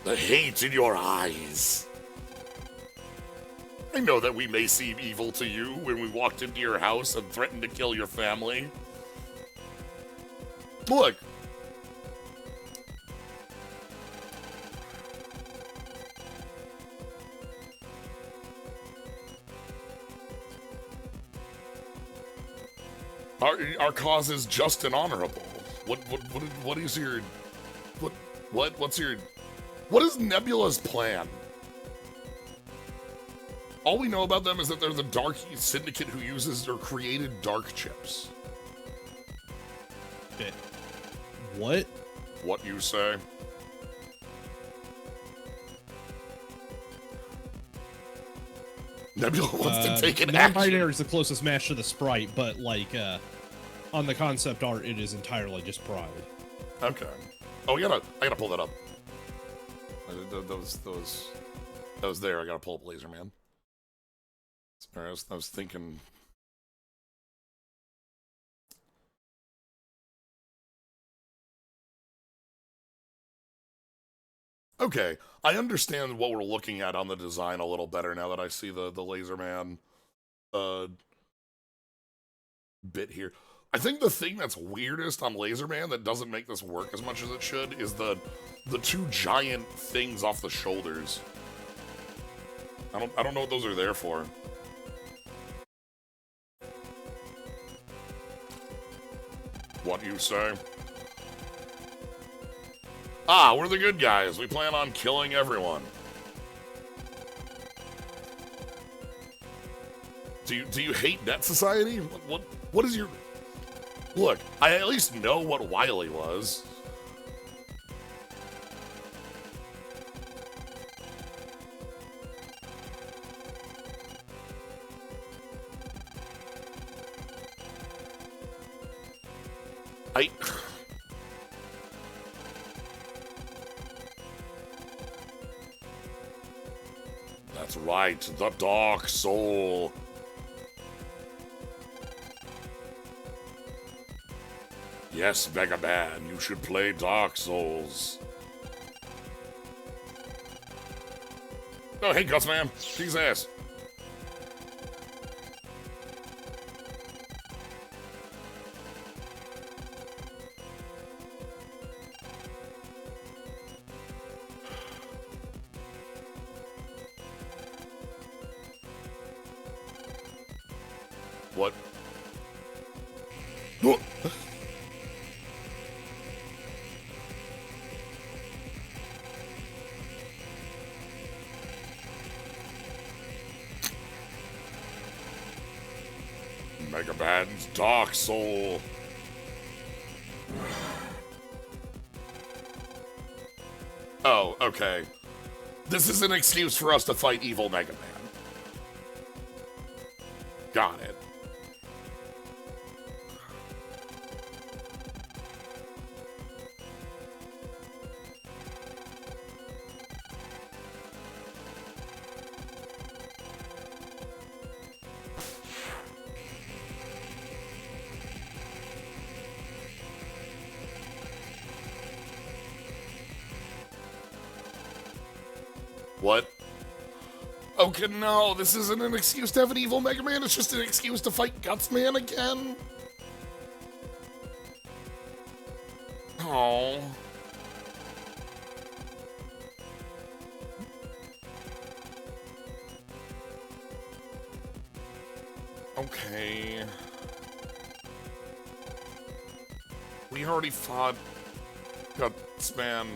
The hate in your eyes. I know that we may seem evil to you when we walked into your house and threatened to kill your family. Look. Our cause is just and honorable. What is your what is Nebula's plan? All we know about them is that they're the Dark Syndicate who uses or created dark chips. What? What you say? Nebula wants to take an action. Non-binary is the closest match to the sprite, but like on the concept art, it is entirely just pride. Okay. Oh, I gotta pull that up. That was there. I gotta pull up Laserman. Sorry, I was thinking. Okay, I understand what we're looking at on the design a little better now that I see the Laserman bit here. I think the thing that's weirdest on Laserman that doesn't make this work as much as it should is the two giant things off the shoulders. I don't know what those are there for. What you say? Ah, we're the good guys. We plan on killing everyone. Do you hate Net Society? What is your... Look, I at least know what Wily was. That's right, the Dark Soul. Yes, Megaman, you should play Dark Souls. Oh, hey, Gutsman. Kick his ass. What? Megaman's Dark Soul. Oh, okay. This is an excuse for us to fight evil Mega Man. Got it. What? Okay, no, this isn't an excuse to have an evil Mega Man, it's just an excuse to fight Guts Man again? Oh. Okay. We already fought Guts Man.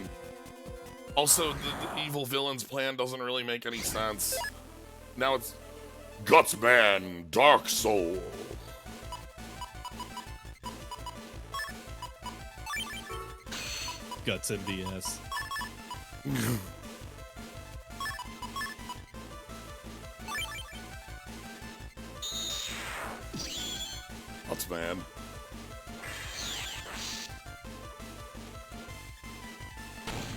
Also, the evil villain's plan doesn't really make any sense. Now it's Gutsman, Dark Soul. Guts MVS. Gutsman.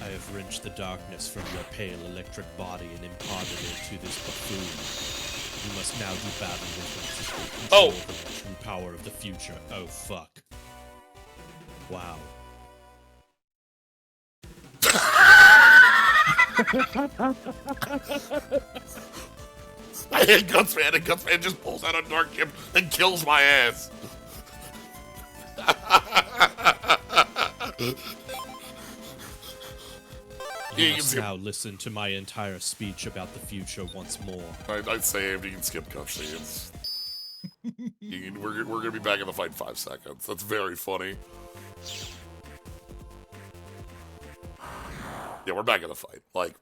I have wrenched the darkness from your pale electric body and imparted it to this buffoon. You must now do battle with him to take control over the true power of the future. Oh, fuck. Wow. I hate Gutsman, and Gutsman just pulls out a dark chip and kills my ass. You must now listen to my entire speech about the future once more. I saved. You can skip cutscenes. We're gonna be back in the fight in 5 seconds. That's very funny. Yeah, we're back in the fight. Like,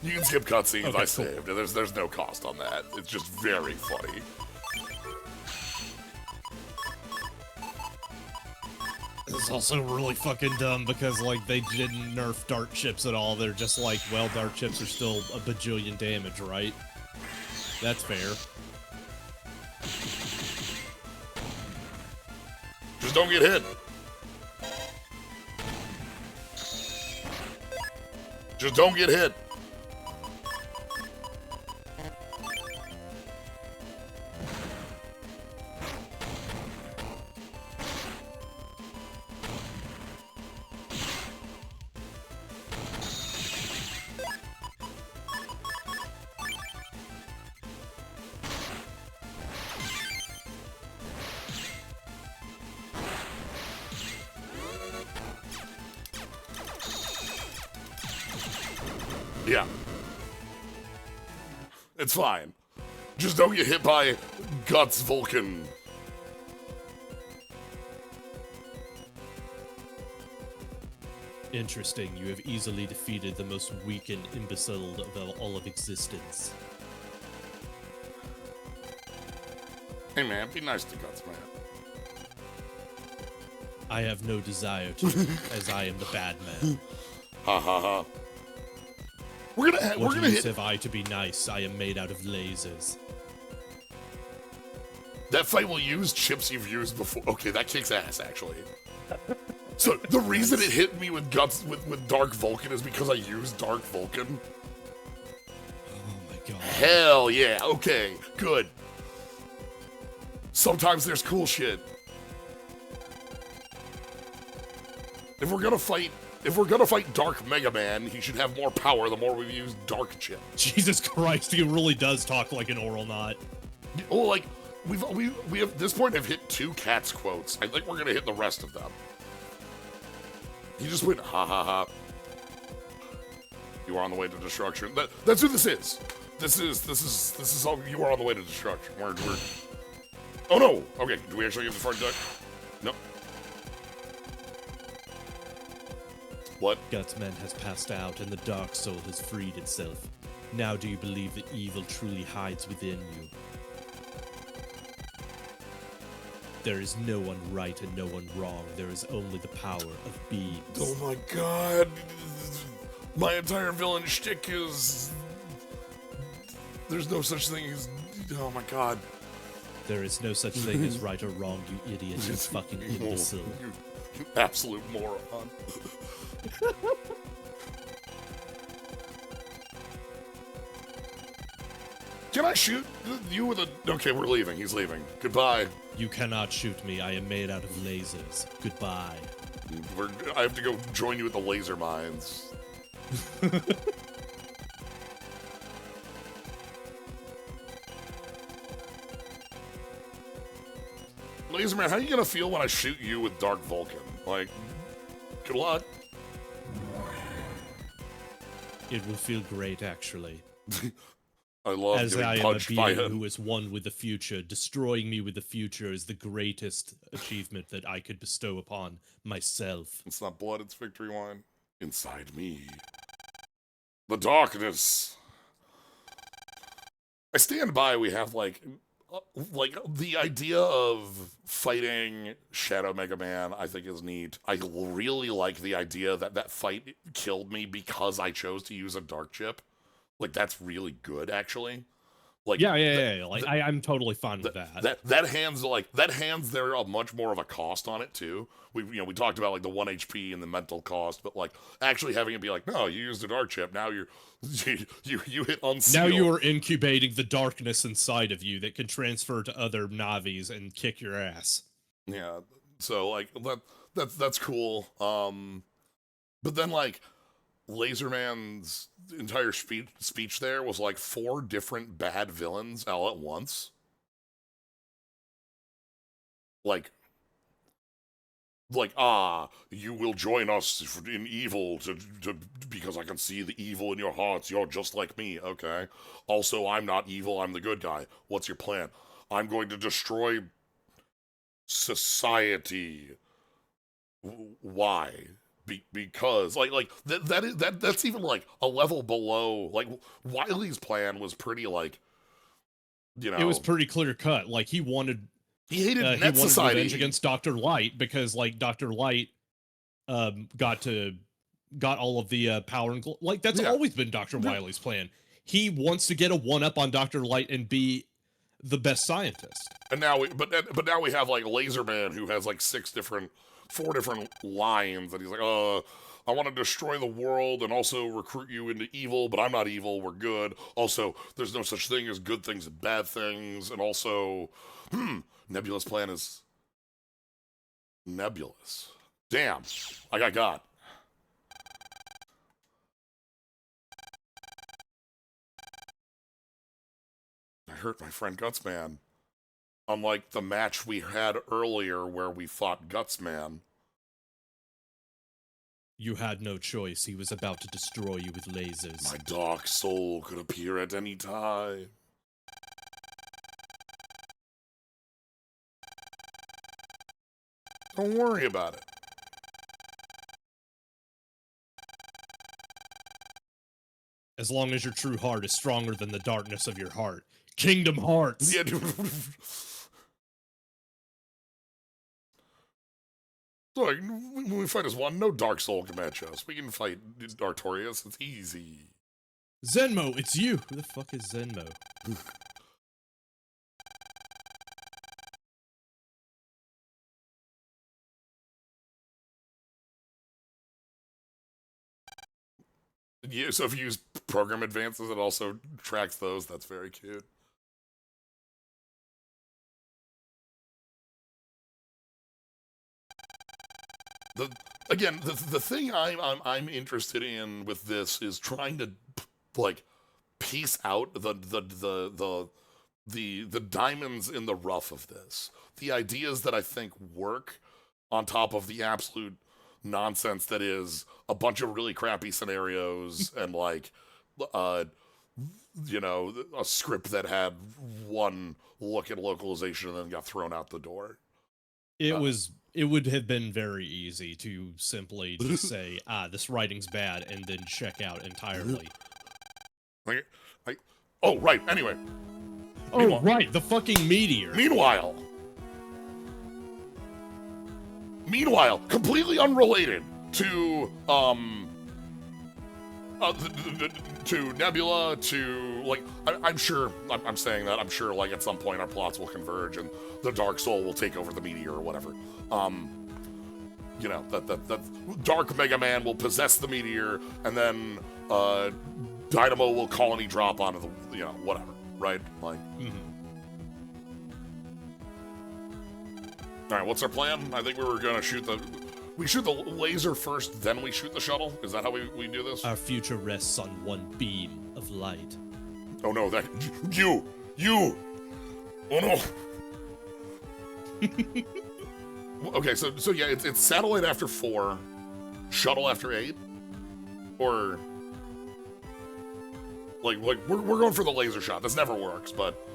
you can skip cutscenes. Okay, I saved. Cool. There's no cost on that. It's just very funny. It's also really fucking dumb because, like, they didn't nerf dart chips at all. They're just like, well, dart chips are still a bajillion damage, right? That's fair. Just don't get hit. Just don't get hit. Yeah. It's fine. Just don't get hit by Guts Vulcan. Interesting. You have easily defeated the most weakened imbecile of all of existence. Hey man, be nice to Guts, man. I have no desire to, as I am the bad man. Ha ha ha. We're gonna hit. Have I to be nice? I am made out of lasers. That fight will use chips you've used before. Okay, that kicks ass, actually. So the reason it hit me with Guts with Dark Vulcan is because I used Dark Vulcan. Oh my god. Hell yeah. Okay, good. Sometimes there's cool shit. If we're gonna fight Dark Mega Man, he should have more power the more we use Dark Chip. Jesus Christ, he really does talk like an oral knot. Oh, like we have at this point have hit 2 Cats quotes. I think we're gonna hit the rest of them. He just went ha ha ha. You are on the way to destruction. That's who this is. This is all. You are on the way to destruction. We're Oh no. Okay. Do we actually get the front deck? No. What? Gutsman has passed out and the dark soul has freed itself. Now do you believe that evil truly hides within you? There is no one right and no one wrong. There is only the power of beings. Oh my god. My entire villain shtick is... There's no such thing as... Oh my god. There is no such thing as right or wrong, you idiot, you fucking imbecile. You absolute moron. Can I shoot you with a... Okay, we're leaving. He's leaving. Goodbye. You cannot shoot me. I am made out of lasers. Goodbye. I have to go join you at the laser mines. Laserman, how are you gonna feel when I shoot you with Dark Vulcan? Like, good luck. It will feel great, actually. I love As getting I am a punched by being him. who is one with the future, destroying me with the future is the greatest achievement that I could bestow upon myself. It's not blood, it's victory wine. Inside me. The darkness. I stand by, we have, like the idea of fighting Shadow Mega Man, I think is neat. I really like the idea that that fight killed me because I chose to use a dark chip. Like, that's really good, actually. Like, yeah. Like, I'm totally fine with that. That hands there a much more of a cost on it too. We talked about like the 1 HP and the mental cost, but like actually having it be like, no, you used a dark chip, now you hit unseal. Now you are incubating the darkness inside of you that can transfer to other Navis and kick your ass. Yeah, so like that's cool. But then like Laserman's entire speech there was like 4 different bad villains all at once. Like, you will join us in evil because I can see the evil in your hearts. You're just like me, okay? Also, I'm not evil, I'm the good guy. What's your plan? I'm going to destroy society. Why? Because that's even like a level below. Like, Wily's plan was pretty like, it was pretty clear cut. Like, he hated net society. Revenge against Dr. Light because like Dr. Light got all of the power and like that's always been Dr. Wily's plan. He wants to get a one up on Dr. Light and be the best scientist. And now we have like Laserman, who has like 4 different lines, and he's like, I want to destroy the world and also recruit you into evil, but I'm not evil, we're good. Also, there's no such thing as good things and bad things, and also, Nebula's plan is nebulous. Damn, I got. I hurt my friend Gutsman. Unlike the match we had earlier where we fought Gutsman. You had no choice. He was about to destroy you with lasers. My dark soul could appear at any time. Don't worry about it. As long as your true heart is stronger than the darkness of your heart. Kingdom Hearts! Yeah, dude. Like, when we fight as one, no Dark Soul can match us. We can fight Artorias, it's easy. Zenmo, it's you! Who the fuck is Zenmo? Yeah, so if you use program advances, it also tracks those. That's very cute. The thing I'm interested in with this is trying to like piece out the diamonds in the rough of this. The ideas that I think work on top of the absolute nonsense that is a bunch of really crappy scenarios and like a script that had one look at localization and then got thrown out the door. It would have been very easy to simply just say, this writing's bad, and then check out entirely. Oh, right, anyway. Oh, right, the fucking Meteor. Meanwhile, completely unrelated to to Nebula, to, like, I'm sure, I'm saying that, I'm sure, like, at some point our plots will converge and the Dark Soul will take over the Meteor or whatever. You know, that Dark Mega Man will possess the Meteor, and then, Dynamo will colony drop onto the, you know, whatever, right? Like, Alright, what's our plan? I think we were gonna shoot the... We shoot the laser first, then we shoot the shuttle? Is that how we do this? Our future rests on one beam of light. Oh no, that... You! Oh no! Okay, so yeah, it's satellite after 4, shuttle after 8? Or... Like we're going for the laser shot. This never works, but...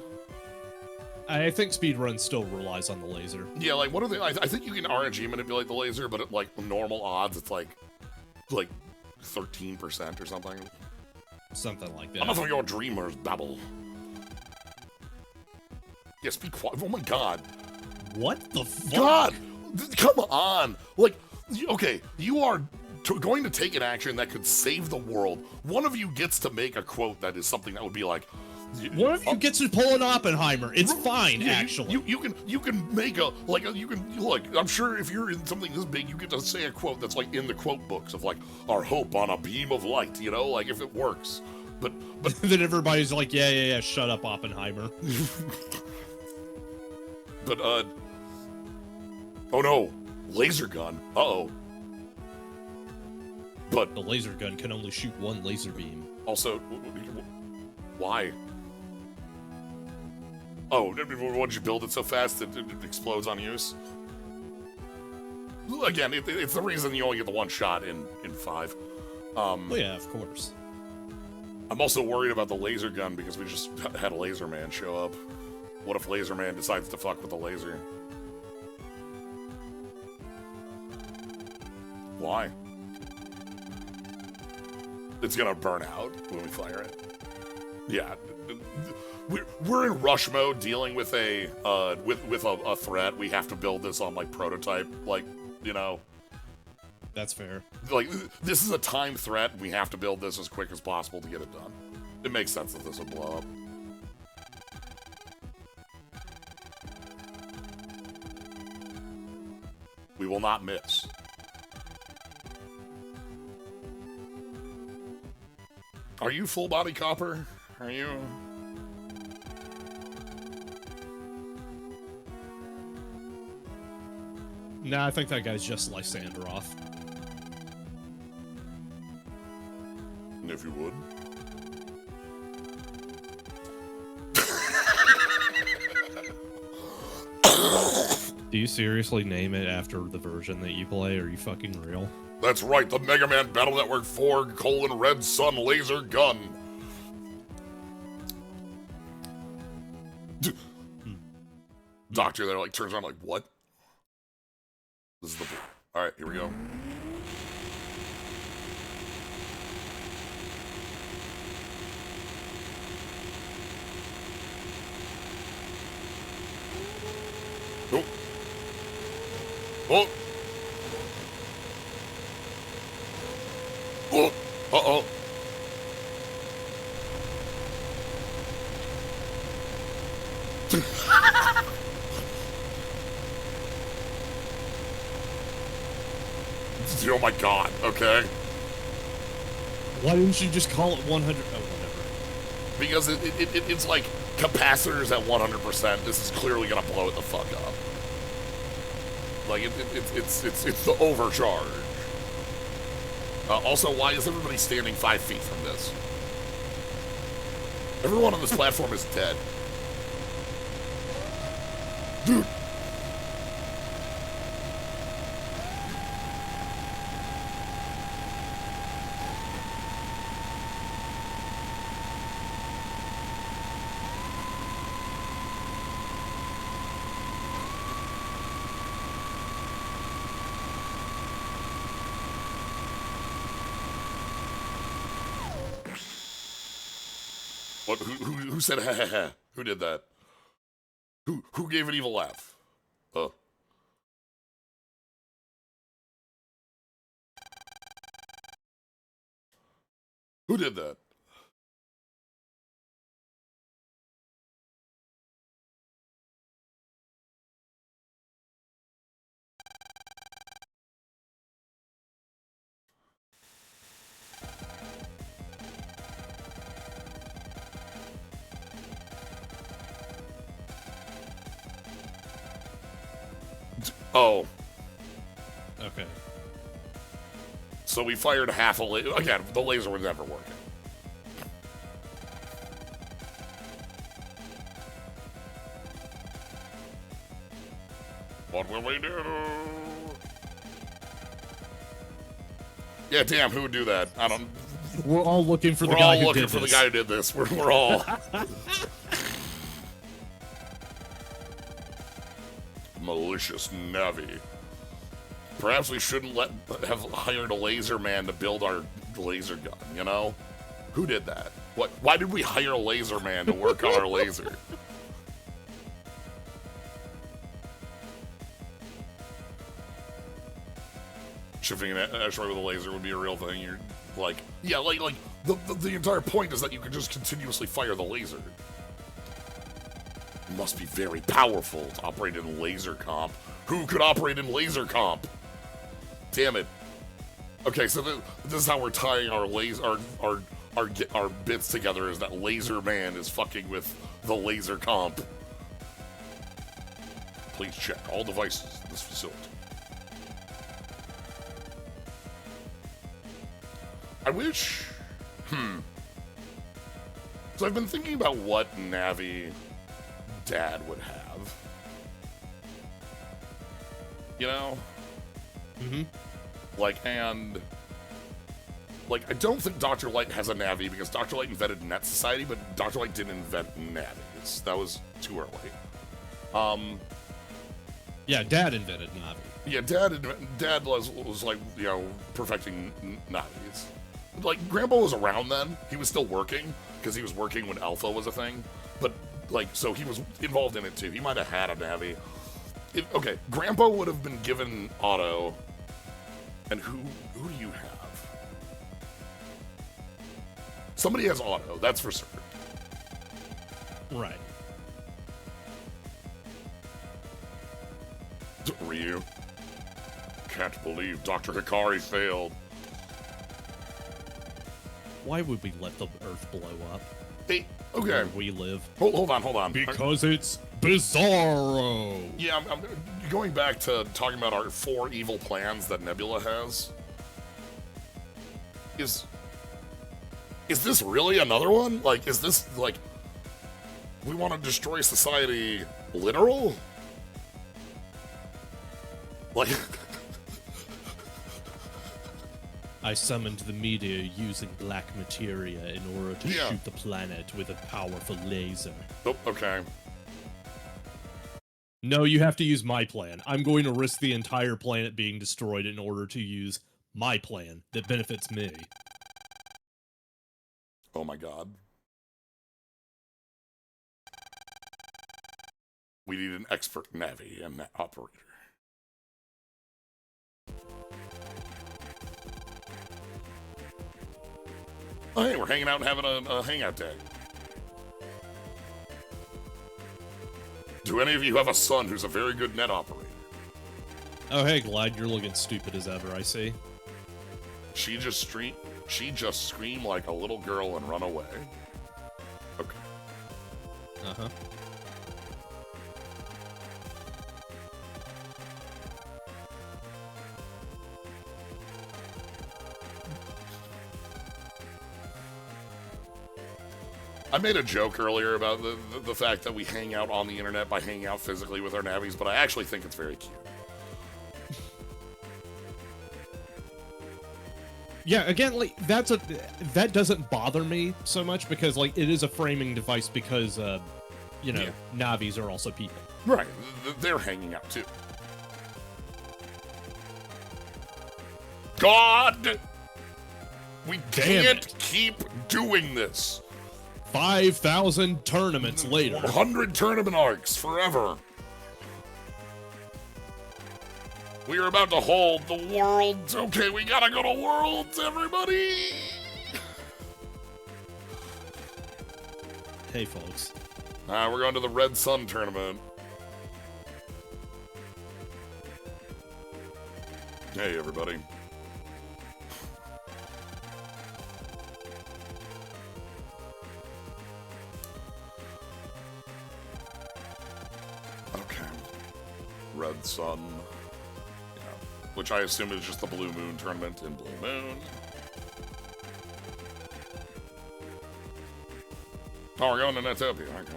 I think speedrun still relies on the laser. Yeah, like, what are they? I think you can RNG manipulate the laser, but at, like, normal odds, it's like 13% or something. Something like that. Enough of your dreamers babble. Yeah, speak quiet. Oh my god. What the fuck? God! Come on! Like, okay, you are going to take an action that could save the world. One of you gets to make a quote that is something that would be like, one of you gets to pull an Oppenheimer. It's fine, yeah, actually. You can make a I'm sure if you're in something this big, you get to say a quote that's like in the quote books of like our hope on a beam of light. You know, like if it works. But then everybody's like, yeah, shut up, Oppenheimer. But oh no, laser gun. Uh-oh. But the laser gun can only shoot one laser beam. Also, why? Oh, why'd you build it so fast that it explodes on use? Again, it's the reason you only get the one shot in 5. Well, yeah, of course. I'm also worried about the laser gun because we just had a laser man show up. What if laser man decides to fuck with the laser? Why? It's gonna burn out when we fire it. Yeah. We're in rush mode dealing with a a threat. We have to build this on like prototype, like, you know. That's fair. Like, this is a time threat. We have to build this as quick as possible to get it done. It makes sense that this would blow up. We will not miss. Are you full body copper? Are you? Nah, I think that guy's just Lysander off. If you would. Do you seriously name it after the version that you play? Are you fucking real? That's right, the Mega Man Battle Network 4 Red Sun Laser Gun. Doctor there like turns around like, what? This is the... Alright, here we go. Nope. Oh! Oh! Uh-oh. Oh my god, okay. Why didn't you just call it 100? Oh, whatever. Because it's like capacitors at 100%. This is clearly gonna blow it the fuck up. Like, it's the overcharge. Also, why is everybody standing 5 feet from this? Everyone on this platform is dead. Dude! What? Who said ha ha ha? Who did that? Who gave an evil laugh? Who did that? Oh. Okay. So we fired half a laser. Again, the laser was never working. What will we do? Yeah, damn, who would do that? I don't... We're all looking for the We're guy all who looking did for the this. guy who did this. We're all... Malicious Navi. Perhaps we shouldn't have hired a laser man to build our laser gun, you know? Who did that? What? Why did we hire a laser man to work on our laser? Shifting an asteroid with a laser would be a real thing. You're like, yeah, like the entire point is that you can just continuously fire the laser. It must be very powerful to operate in laser comp. Who could operate in laser comp? Damn it. Okay, so this is how we're tying our our bits together, is that laser man is fucking with the laser comp. Please check all devices in this facility. I wish... So I've been thinking about what Navi Dad would have. You know? Mm-hmm. Like, and... Like, I don't think Dr. Light has a Navi, because Dr. Light invented Net Society, but Dr. Light didn't invent Navi. That was too early. Yeah, Dad invented Navi. Yeah, Dad was like, you know, perfecting Navis. Like, Grandpa was around then. He was still working, because he was working when Alpha was a thing. But, like, so he was involved in it, too. He might have had a Navi. Okay, Grandpa would have been given Auto. And who do you have? Somebody has Auto, that's for certain. Right. Ryu. Can't believe Dr. Hikari failed. Why would we let the Earth blow up? Hey, okay. Where we live. Hold on. Because it's Bizarro. Yeah, I'm going back to talking about our 4 evil plans that Nebula has. Is this really another one? Like, is this, like, we want to destroy society literal? Like... I summoned the Meteor using black materia in order to shoot the planet with a powerful laser. Oh, okay. No, you have to use my plan. I'm going to risk the entire planet being destroyed in order to use my plan that benefits me. Oh my god. We need an expert Navi and operator. Oh, hey, we're hanging out and having a hangout day. Do any of you have a son who's a very good net operator? Oh, hey, Glide, you're looking stupid as ever, I see. She just screamed like a little girl and run away. Okay. Uh-huh. I made a joke earlier about the fact that we hang out on the internet by hanging out physically with our Navis, but I actually think it's very cute. Yeah, again, like, that doesn't bother me so much because, like, it is a framing device because, you know, Navis are also people. Right. They're hanging out, too. God! We can't keep doing this. 5,000 tournaments later. 100 tournament arcs forever. We are about to hold the Worlds. Okay, we gotta go to Worlds, everybody. hey, folks. We're going to the Red Sun tournament. Hey, everybody. Okay. Red Sun. Yeah. Which I assume is just the Blue Moon tournament in Blue Moon. Oh, we're going to Netopia. Okay.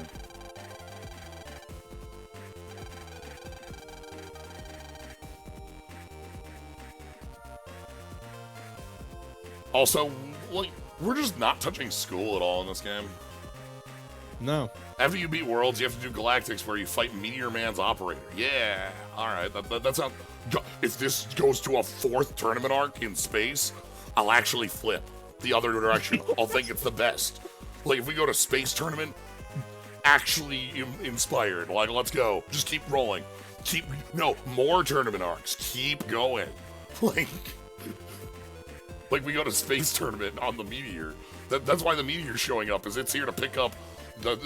Also, like, we're just not touching school at all in this game. No. After you beat Worlds, you have to do Galactics where you fight Meteor Man's operator. Yeah, alright, that's not... If this goes to a 4th tournament arc in space, I'll actually flip the other direction. I'll think it's the best. Like, if we go to space tournament, actually inspired. Like, let's go. Just keep rolling. No, more tournament arcs. Keep going. Like we go to space tournament on the Meteor. That's why the Meteor's showing up, is it's here to pick up the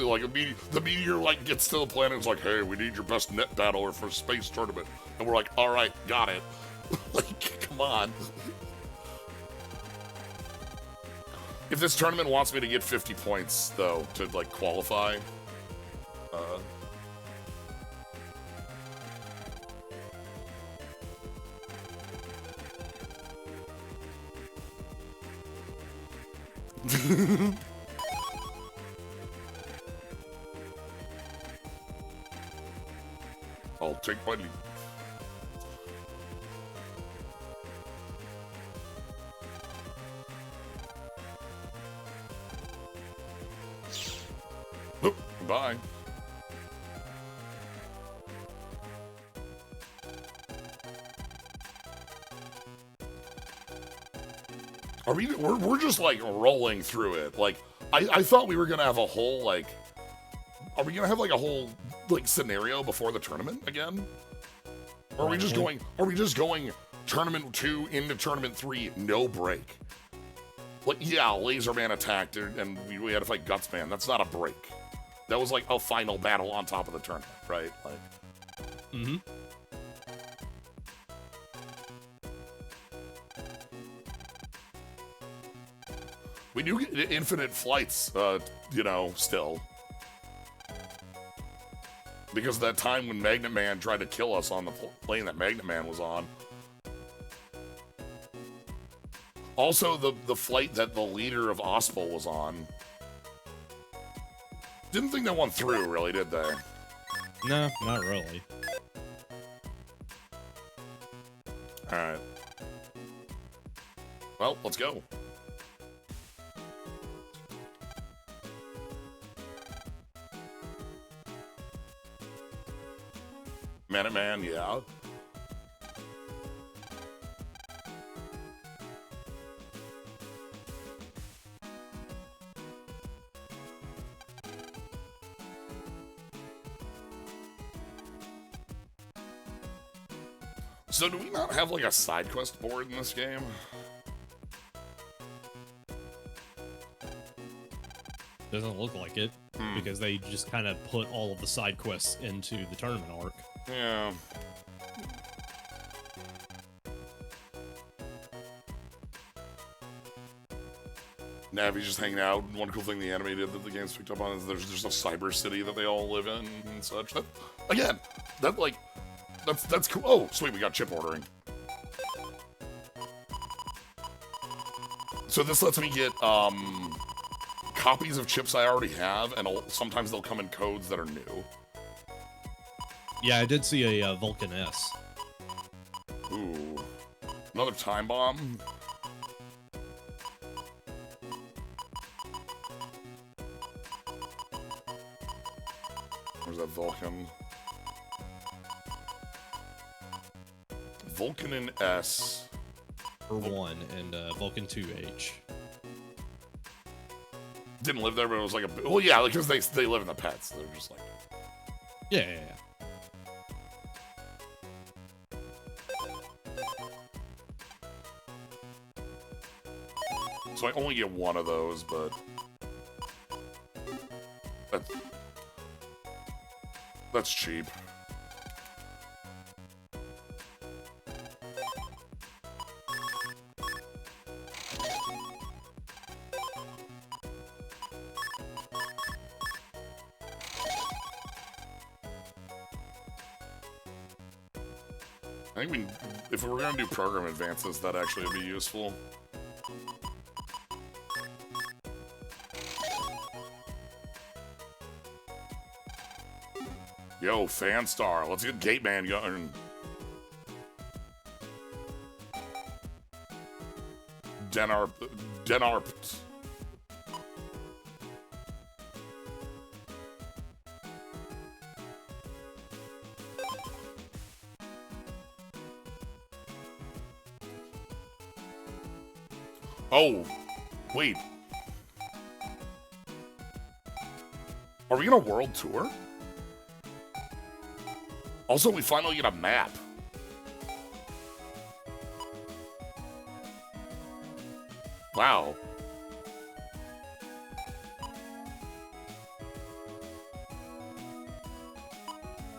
Meteor like gets to the planet and is like, hey, we need your best net battler for space tournament. And we're like, alright, got it. Like, come on. If this tournament wants me to get 50 points, though, to like qualify, I'll take my lead. Oh, bye. We're just like rolling through it. Like I thought we were gonna have a whole like, are we gonna have like a whole like scenario before the tournament again? Or are we just going? Are we just going tournament 2 into tournament 3, no break? Like, yeah, Laser Man attacked and we had to fight Guts Man. That's not a break. That was like a final battle on top of the tournament, right? Like, mm-hmm. We do get infinite flights, you know, still. Because of that time when Magnet Man tried to kill us on the plane that Magnet Man was on. Also, the flight that the leader of Ospel was on. Didn't think that one through, really, did they? No, not really. Alright. Well, let's go. Man, yeah. So do we not have like a side quest board in this game? Doesn't look like it, because they just kind of put all of the side quests into the tournament arc. Yeah. Navi's just hanging out. One cool thing the anime did that the game's picked up on is there's just a cyber city that they all live in and such. That, again, that like, that's cool. Oh, sweet, we got chip ordering. So this lets me get copies of chips I already have, and sometimes they'll come in codes that are new. Yeah, I did see a Vulcan S. Ooh. Another time bomb? Where's that Vulcan? Vulcan and S. For 1, and Vulcan 2H. Didn't live there, but it was like a... Well, yeah, because they live in the pets. They're just like... Yeah. So I only get one of those, but... That's cheap. I think if we were gonna do program advances, that actually would be useful. Yo, Fanstar, let's get Gateman going. Denarpt. Oh, wait. Are we on a world tour? Also, we finally get a map. Wow.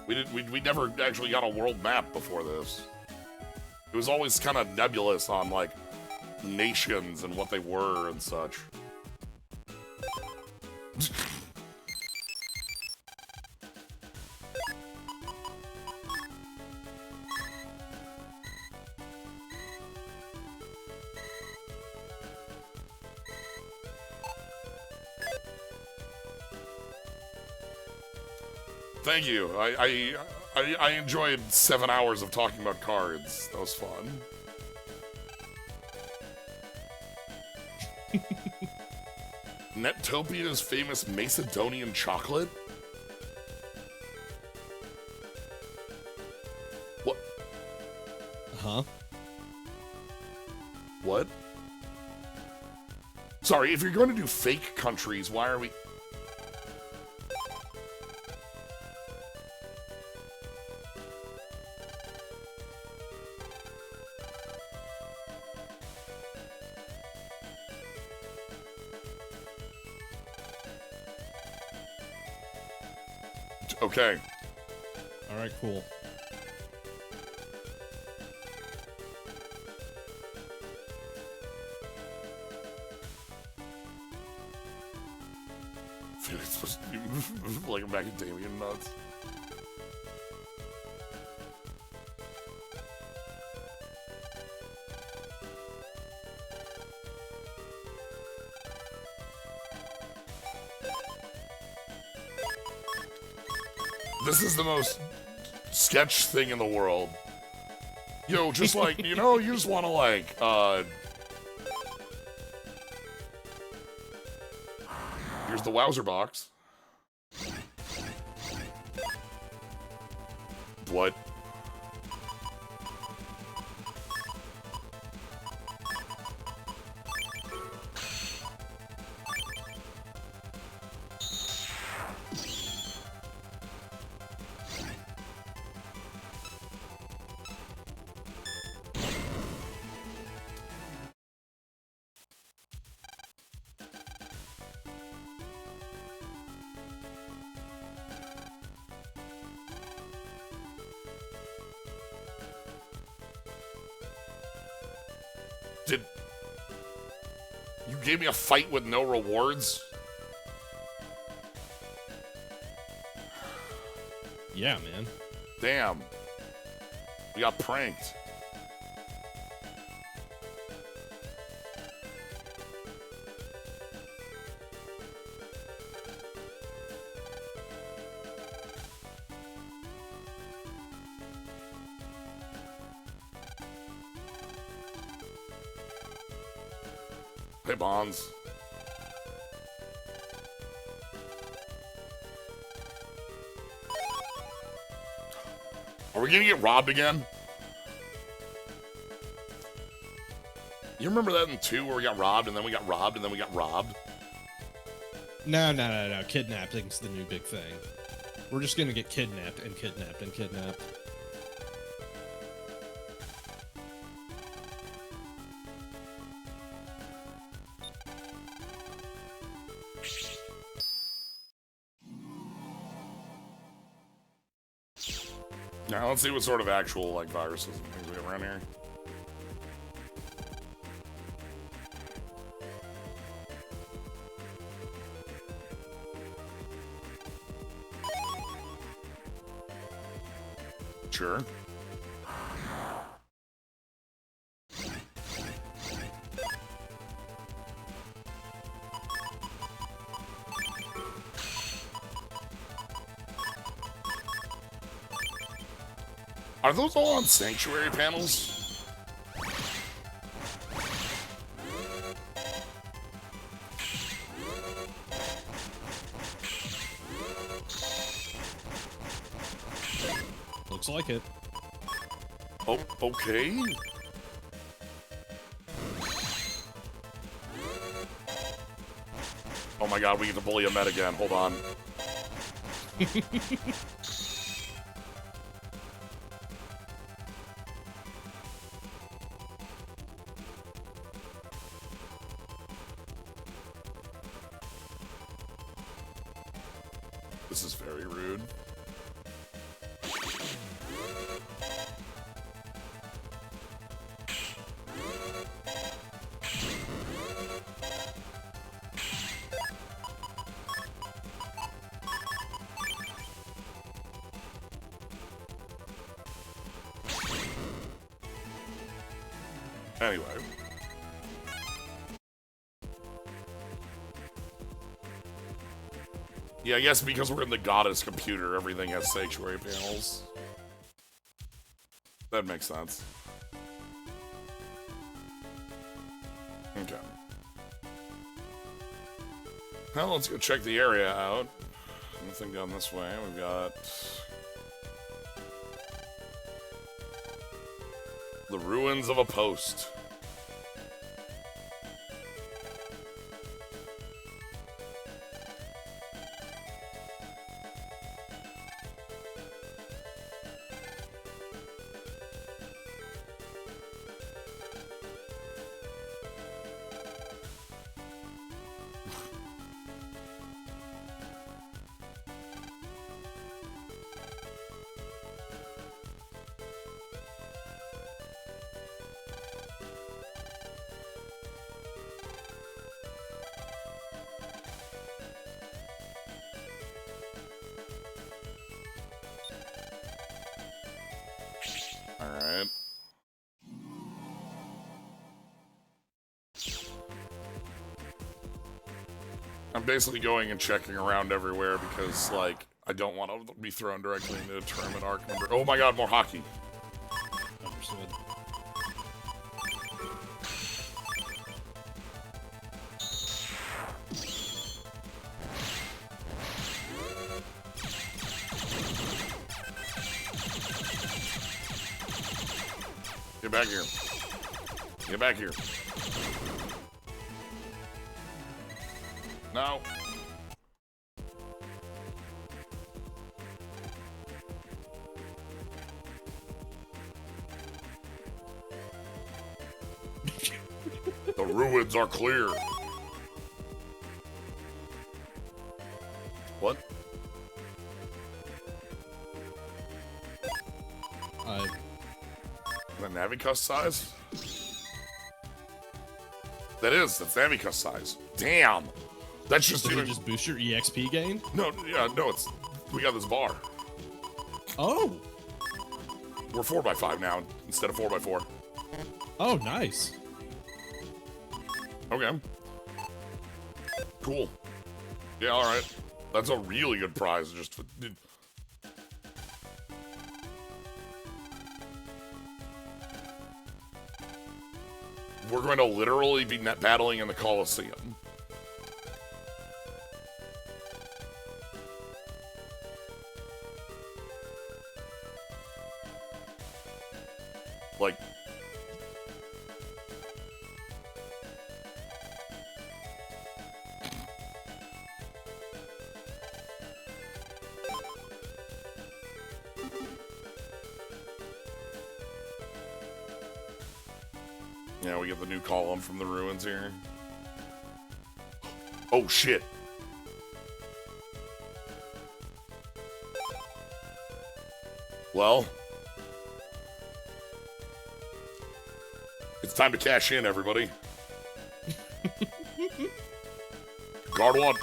We never actually got a world map before this. It was always kind of nebulous on, like, nations and what they were and such. Thank you. I enjoyed 7 hours of talking about cards. That was fun. Nettopia's famous Macedonian chocolate? What? Huh? What? Sorry, if you're going to do fake countries, why are we... Okay. All right, cool. I feel like it's supposed to be like a macadamia nuts. This is the most sketch thing in the world. Yo, just like, you know, you just want to like, here's the Wowzer box. What? Did you gave me a fight with no rewards? Yeah, man. Damn. We got pranked. Hey, Bonds. Are we gonna get robbed again? You remember that in 2 where we got robbed and then we got robbed and then we got robbed? No. Kidnapping's the new big thing. We're just gonna get kidnapped and kidnapped and kidnapped. Now let's see what sort of actual like viruses and things we have around here. Sure. Are those all on sanctuary panels? Looks like it. Oh, okay. Oh my god, we get to bully a Met again. Hold on. This is very rude. Anyway. Yeah, I guess because we're in the goddess computer, everything has sanctuary panels. That makes sense. Okay. Well, let's go check the area out. Nothing down this way. We've got the ruins of a post. Alright. I'm basically going and checking around everywhere because, like, I don't want to be thrown directly into a tournament arc number. Oh my god, more hockey. Understood. Get back here. Get back here. No. The ruins are clear. What? The Navicus size? That's Navicus size. Damn. That's just Does it just boost your EXP gain? No, yeah, no, we got this bar. Oh. We're 4x5 now instead of 4x4. Oh, nice. Okay. Cool. Yeah, alright. That's a really good prize. Just we're going to literally be battling in the Coliseum. Like, yeah, we get the new column from the ruins here. Oh, shit. Well, it's time to cash in, everybody. Guard 1.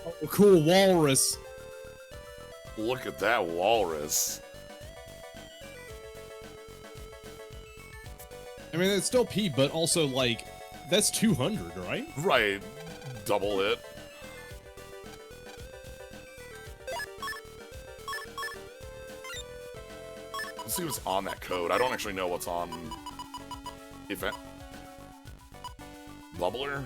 Oh, cool walrus. Look at that walrus. I mean, it's still P, but also, like, that's 200, right? Right. Double it. Let's see what's on that code. I don't actually know what's on event. Bubbler?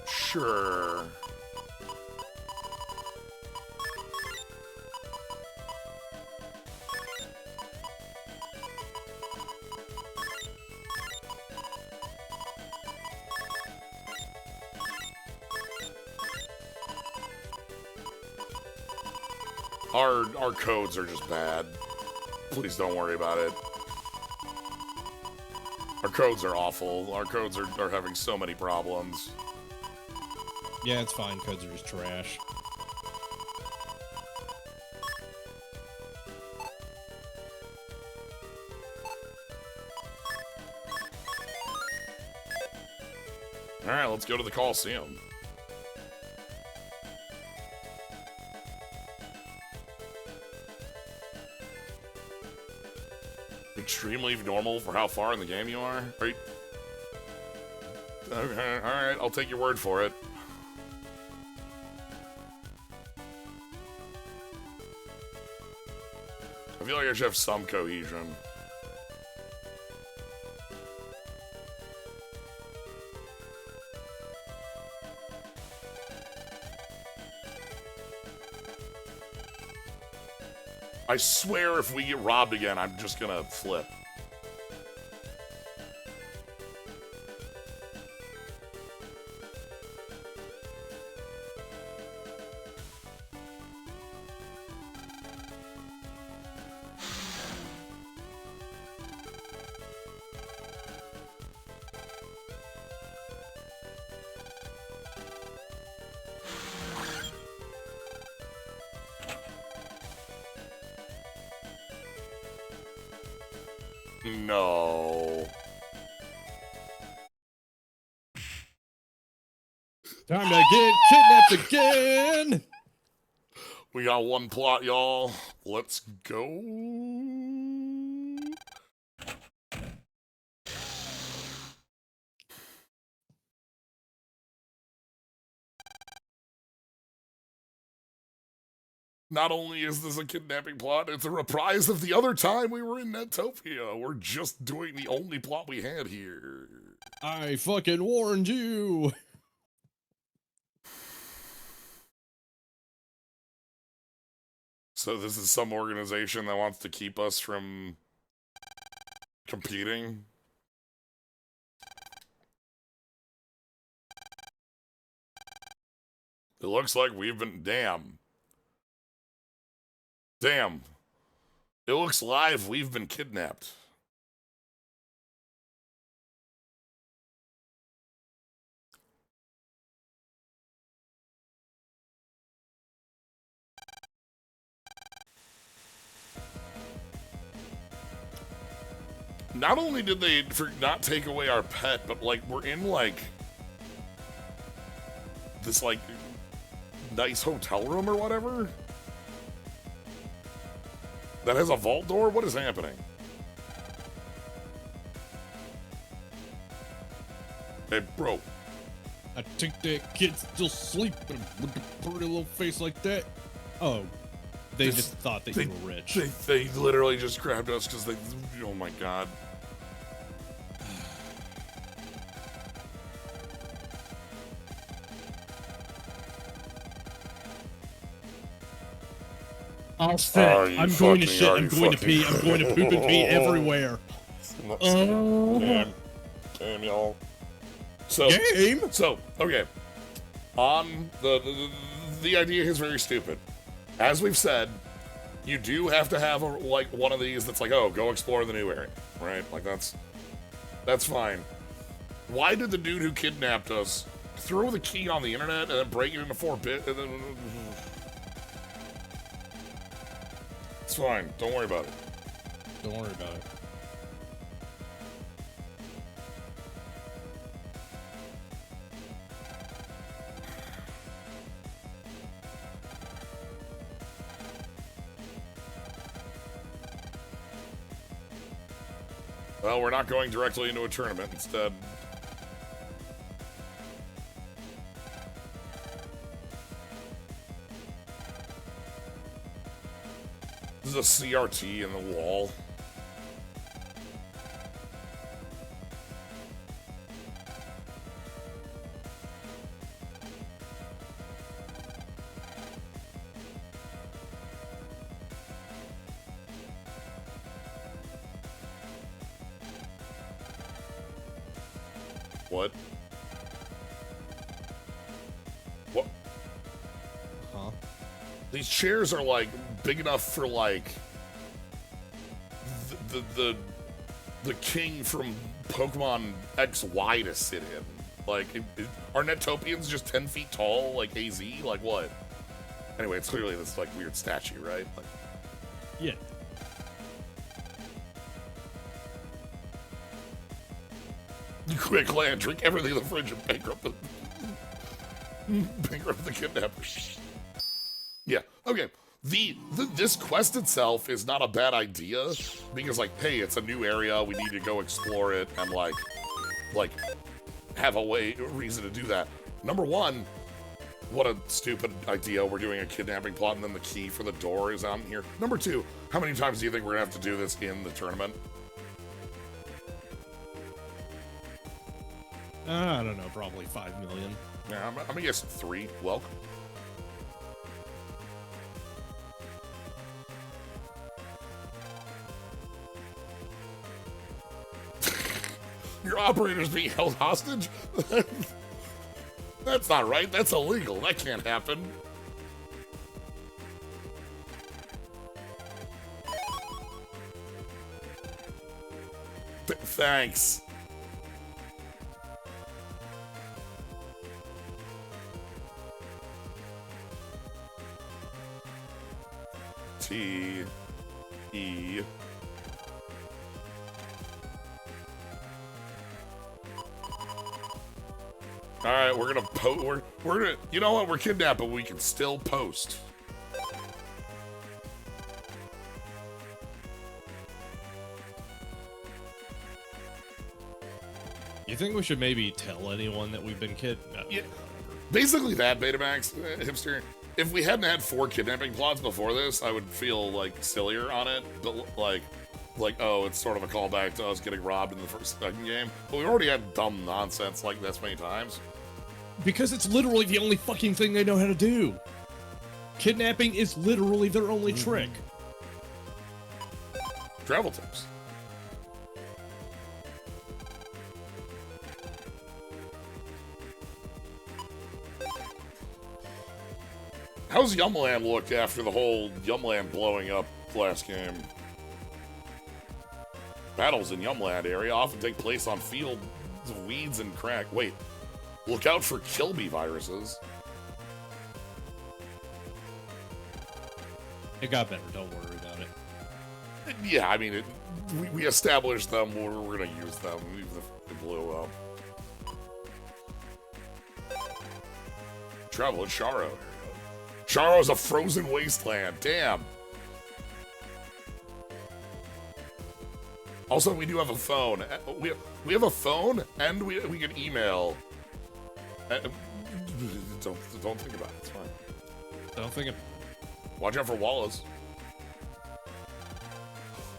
Sure. Our codes are just bad. Please don't worry about it. Our codes are awful. Our codes are having so many problems. Yeah, it's fine. Codes are just trash. Alright, let's go to the Coliseum. Extremely normal for how far in the game you are? Right? Okay, alright, I'll take your word for it. I feel like I should have some cohesion. I swear if we get robbed again, I'm just gonna flip. No. Time to get kidnapped again! We got one plot, y'all. Let's go. Not only is this a kidnapping plot, it's a reprise of the other time we were in Netopia. We're just doing the only plot we had here. I fucking warned you! So this is some organization that wants to keep us from competing? It looks like we've been... Damn. Damn. It looks live we've been kidnapped. Not only did they not take away our pet, but, like, we're in, like, this, like, nice hotel room or whatever? That has a vault door? What is happening? Hey, bro. I think that kid's still sleeping with a pretty little face like that. Oh, they just thought that you were rich. They literally just grabbed us because they... Oh my god. I'll sit. I'm going to shit. I'm going to pee. I'm going to poop and pee everywhere. Damn, y'all. So, okay. The idea is very stupid. As we've said, you do have to have one of these that's like, oh, go explore the new area, right? Like that's fine. Why did the dude who kidnapped us throw the key on the internet and then break it into 4 bits? It's fine. Don't worry about it. Don't worry about it. Well, we're not going directly into a tournament. Instead, this is a CRT in the wall. What? What? Huh? These chairs are like big enough for like the king from Pokemon XY to sit in. Like, are Netopians just 10 feet tall, like AZ? Like what? Anyway, it's clearly this like weird statue, right? Like, yeah. Quick land, drink everything in the fridge and bankrupt the kidnappers. Yeah, okay. This quest itself is not a bad idea because, like, hey, it's a new area, we need to go explore it and like have a reason to do that. Number one, what a stupid idea. We're doing a kidnapping plot and then the key for the door is out here. Number two, how many times do you think we're gonna have to do this in the tournament? I don't know, probably 5 million. Yeah, I'm gonna guess 3. Welcome. Your operator's being held hostage? That's not right. That's illegal. That can't happen. Thanks. T E. All right, we're gonna we're gonna, you know what? We're kidnapped, but we can still post. You think we should maybe tell anyone that we've been kidnapped? Yeah, basically that, Betamax, hipster. If we hadn't had 4 kidnapping plots before this, I would feel like sillier on it, but like, oh, it's sort of a callback to us getting robbed in the second game. But we already had dumb nonsense like this many times. Because it's literally the only fucking thing they know how to do. Kidnapping is literally their only trick. Travel tips. How's Yumland looked after the whole Yumland blowing up last game? Battles in Yumland area often take place on fields of weeds and crack. Wait, look out for Kilby viruses. It got better, don't worry about it. Yeah, I mean, we established them, we're gonna use them, even if it blew up. Travel at Sharo area. Sharo's a frozen wasteland, damn. Also, we do have a phone. We have a phone, and we can email. Don't think about it. It's fine. Don't think of. Watch out for Wallace.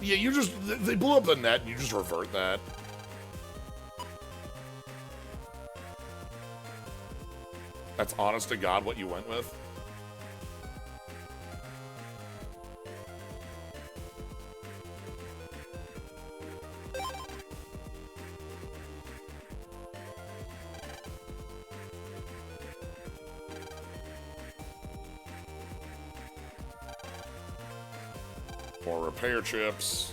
Yeah, they blew up the net, and you just revert that. That's honest to God what you went with. More repair chips.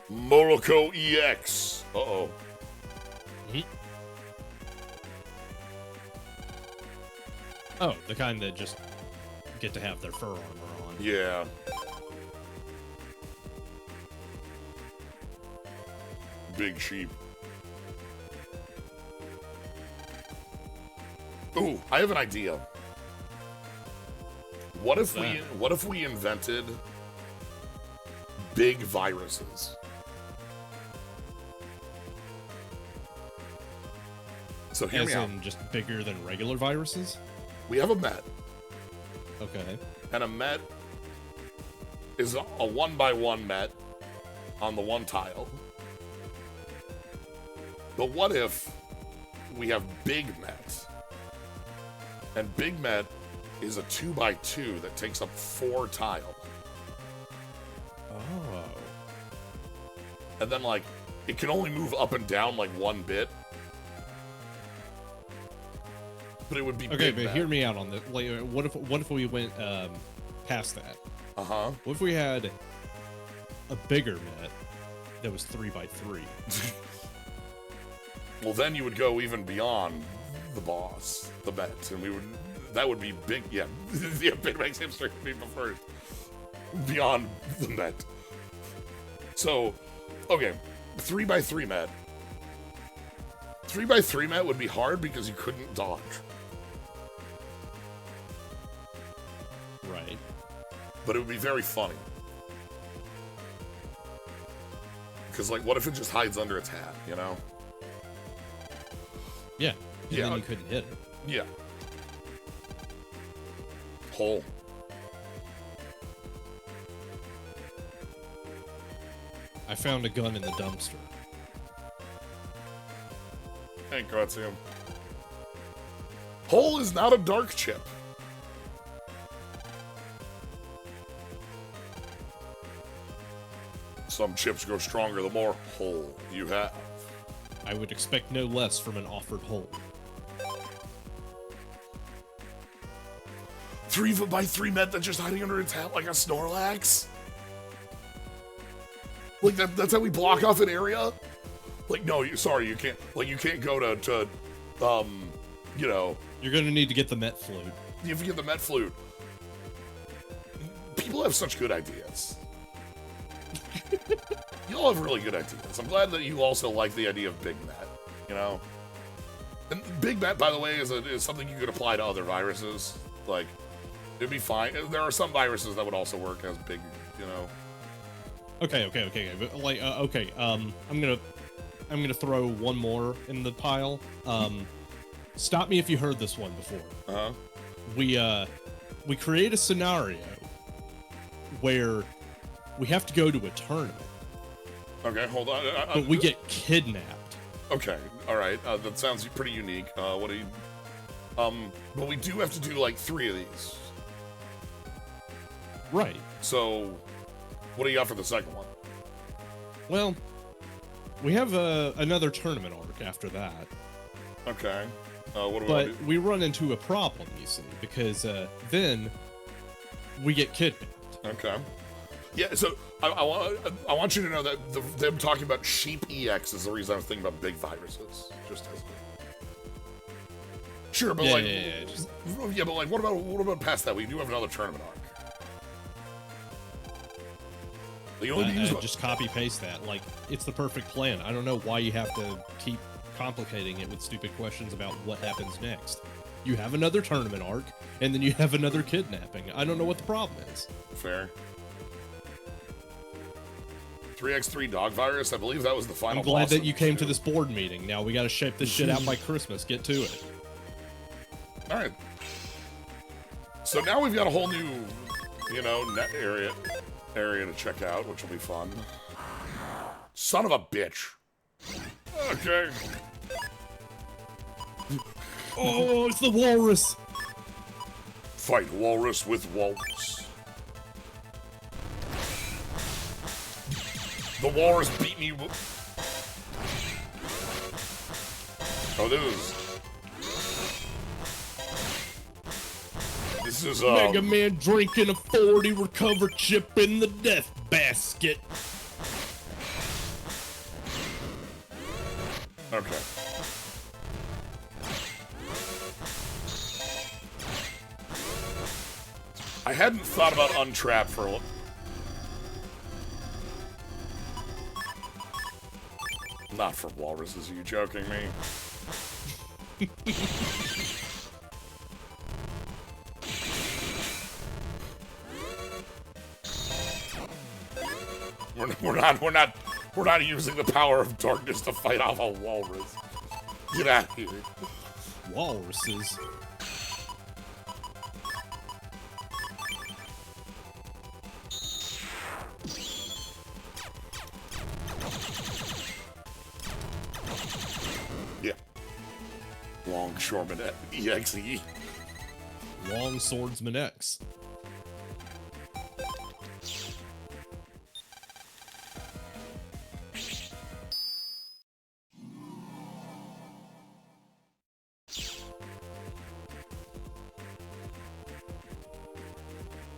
Morocco EX. Uh-oh. Oh, the kind that just get to have their fur armor on. Yeah. Big sheep. Ooh, I have an idea. What if we invented big viruses? So hear me out. As in just bigger than regular viruses? We have a Met, Okay. and a Met is a 1x1 Met on the one tile. But what if we have Big Met? And Big Met is a 2x2 that takes up 4 tile. Oh. And then, like, it can only move up and down, like, 1 bit. But it would be okay, big but Met. hear me out on this. Like, what if we went past that? Uh-huh. What if we had a bigger Met that was 3x3? Well, then you would go even beyond the boss, the Met, and that would be big, yeah. Yeah, Big Max Hipster would be preferred. Beyond the Met. So, okay, 3x3 Met. 3x3 Met would be hard because you couldn't dodge. Right. But it would be very funny. Because, like, what if it just hides under its hat, you know? Yeah. And Yeah. then you couldn't hit it. Yeah. Hole. I found a gun in the dumpster. Hey, Kratzium. Hole is not a dark chip. Some chips grow stronger the more hole you have. I would expect no less from an offered hole. 3x3 Met that's just hiding under its hat like a Snorlax? Like, that's how we block off an area? Like, no, sorry, you can't. Like, you can't go to you know. You're gonna need to get the Met flute. You have to get the Met flute. People have such good ideas. You all have really good ideas. I'm glad that you also like the idea of Big Met, you know? And Big Met, by the way, is something you could apply to other viruses. Like, it'd be fine. There are some viruses that would also work as big, you know? Okay. But, like, okay. I'm gonna throw one more in the pile. Stop me if you heard this one before. Uh-huh. We create a scenario where we have to go to a tournament, Okay, hold on. but we get kidnapped. Okay, all right. That sounds pretty unique. What do you? But we do have to do like 3 of these. Right. So, what do you got for the second one? Well, we have another tournament arc after that. Okay. What do we But do? we run into a problem, you see, because then we get kidnapped. Okay. Yeah. So I want you to know that them talking about sheep EX is the reason I was thinking about big viruses. Just as. Sure, but Yeah, but like, what about past that? We do have another tournament arc. You only use just copy paste that. Like, it's the perfect plan. I don't know why you have to keep complicating it with stupid questions about what happens next. You have another tournament arc, and then you have another kidnapping. I don't know what the problem is. Fair. 3x3 dog virus. I believe that was the final. I'm glad boss that of you came two. to this board meeting. Now we got to shape this shit out by Christmas. Get to it. All right. So now we've got a whole new, you know, net area to check out, which will be fun. Son of a bitch. Okay. Oh, it's the walrus. Fight walrus with walrus. The walrus beat me. Oh, this is Megaman drinking a 40 recovered chip in the death basket. Okay. I hadn't thought about untrap for a Not for walruses, are you joking me? We're not using the power of darkness to fight off a walrus. Get out of here. Walruses. Yeah. Longshoreman EXE. Long Swordsman X.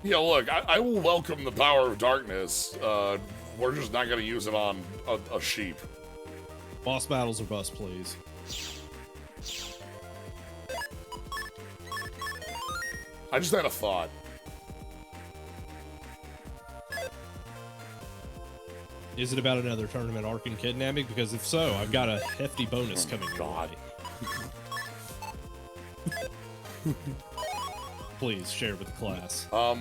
Yeah, look, I will welcome the power of darkness. We're just not going to use it on a sheep. Boss battles or bust, please. I just had a thought. Is it about another tournament arc and kidnapping? Because if so, I've got a hefty bonus coming your way. Please share with the class. I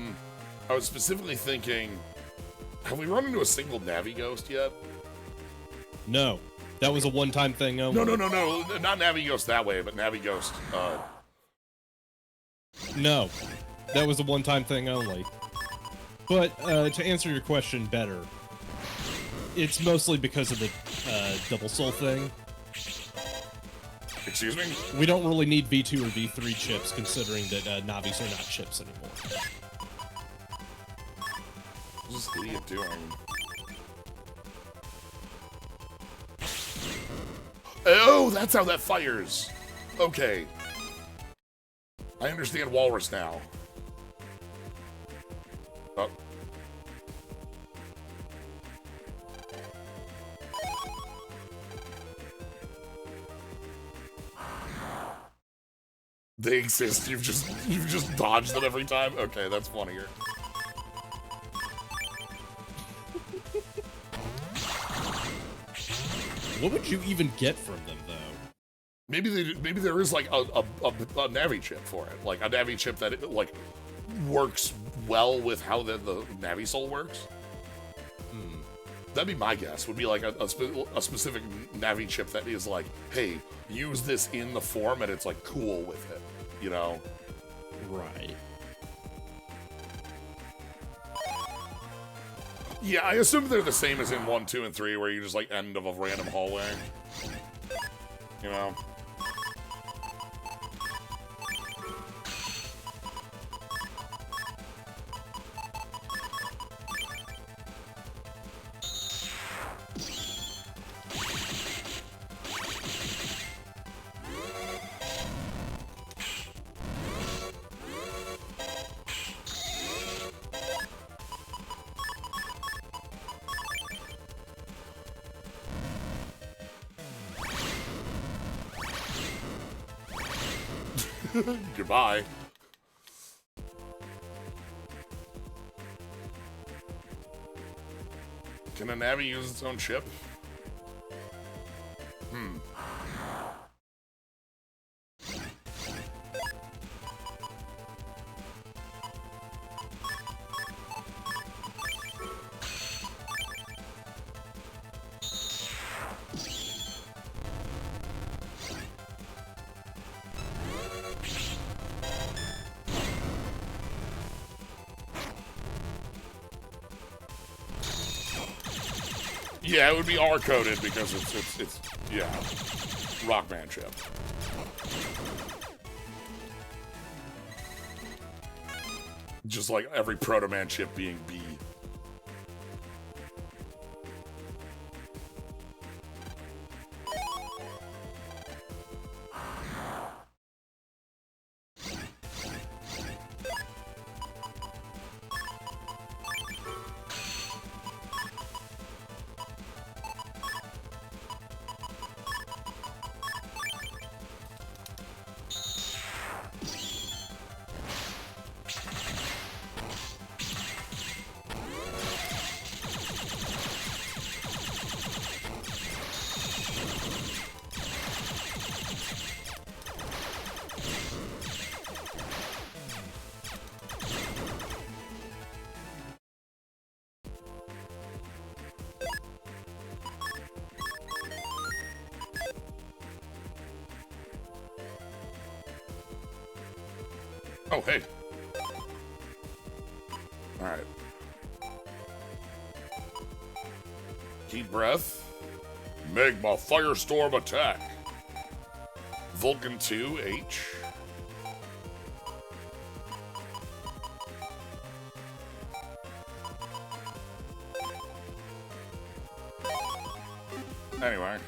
was specifically thinking, have we run into a single Navi Ghost yet? No. That was a one-time thing only. No. Not Navi Ghost that way, but Navi Ghost, No. That was a one-time thing only. But, to answer your question better, it's mostly because of the, double soul thing. Excuse me? We don't really need V2 or V3 chips, considering that, Navis are not chips anymore. What's this idiot doing? Oh, that's how that fires. Okay. I understand Walrus now. Oh. They exist. You've just dodged them every time. Okay, that's funnier. What would you even get from them, though? Maybe there is like a Navi chip for it, like a Navi chip that like works well with how the Navi Soul works. That'd be my guess. Would be like a specific Navi chip that is like, hey, use this in the form, and it's like cool with it, you know? Right. Yeah, I assume they're the same as in 1, 2, and 3, where you just like end of a random hallway. You know? Goodbye. Can a Navi use its own chip? Yeah, it would be R-coded because it's yeah, Rockman chip. Just like every Proto Man chip being B. Oh, hey. Alright. Deep breath. Magma Firestorm attack. Vulcan 2, H. Anyway.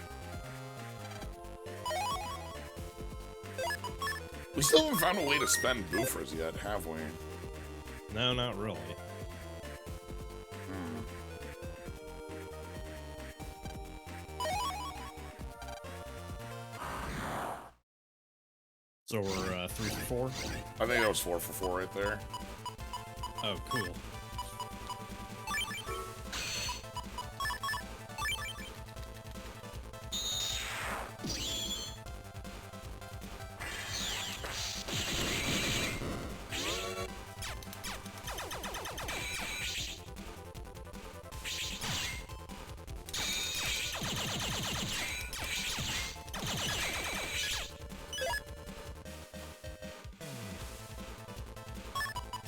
We still haven't found a way to spend boofers yet, have we? No, not really. So we're 3 for 4? I think that was 4 for 4 right there. Oh, cool.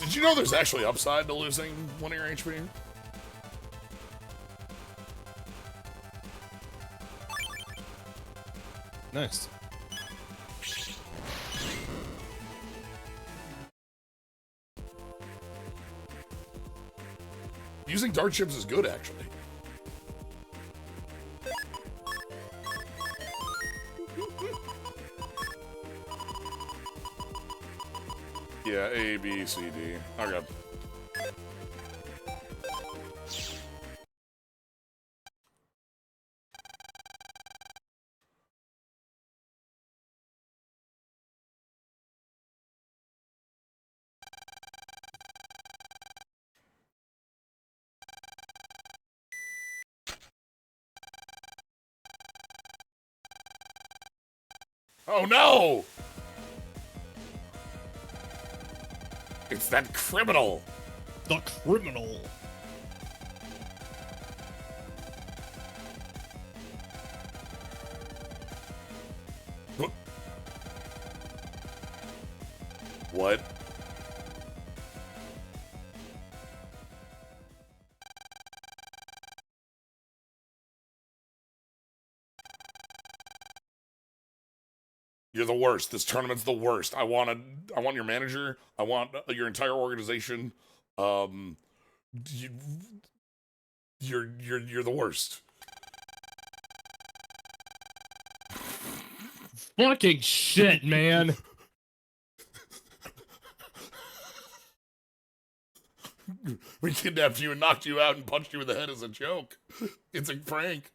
Did you know there's actually upside to losing 1 of your HP? Nice. Using dart chips is good, actually. Yeah, A, B, C, D. Okay. Oh no! It's that criminal! The criminal! What? You're the worst. This tournament's the worst. I want your manager. I want your entire organization. You're the worst. Fucking shit, man! We kidnapped you and knocked you out and punched you in the head as a joke. It's a prank.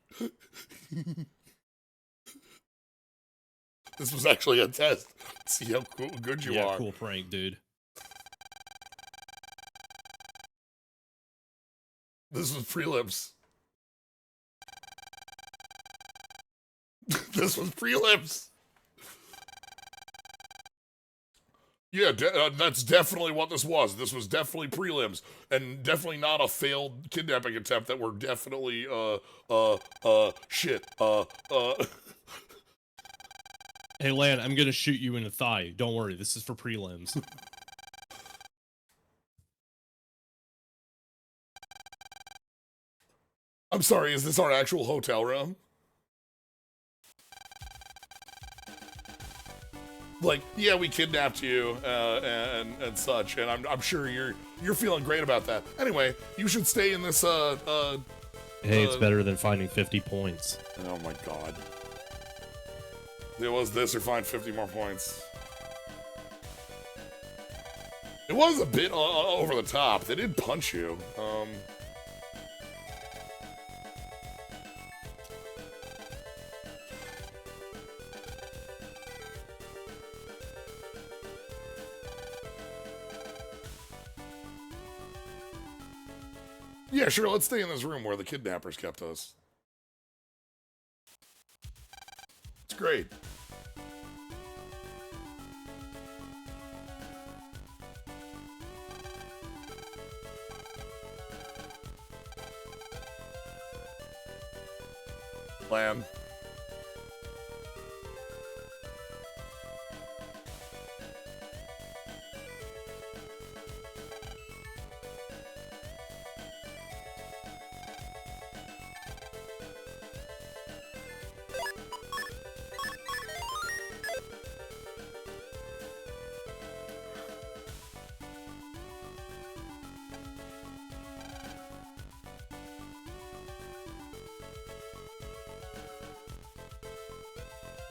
This was actually a test. See how good you are. Yeah, cool prank, dude. This was prelims. This was prelims. Yeah, that's definitely what this was. This was definitely prelims, and definitely not a failed kidnapping attempt that were definitely, shit, Hey, Lan, I'm gonna shoot you in the thigh. Don't worry, this is for prelims. I'm sorry, is this our actual hotel room? Like, yeah, we kidnapped you, and such, and I'm sure you're feeling great about that. Anyway, you should stay in this, Hey, it's better than finding 50 points. Oh my god. It was this or find 50 more points. It was a bit over the top. They did punch you. Yeah, sure, let's stay in this room where the kidnappers kept us. It's great. Plan.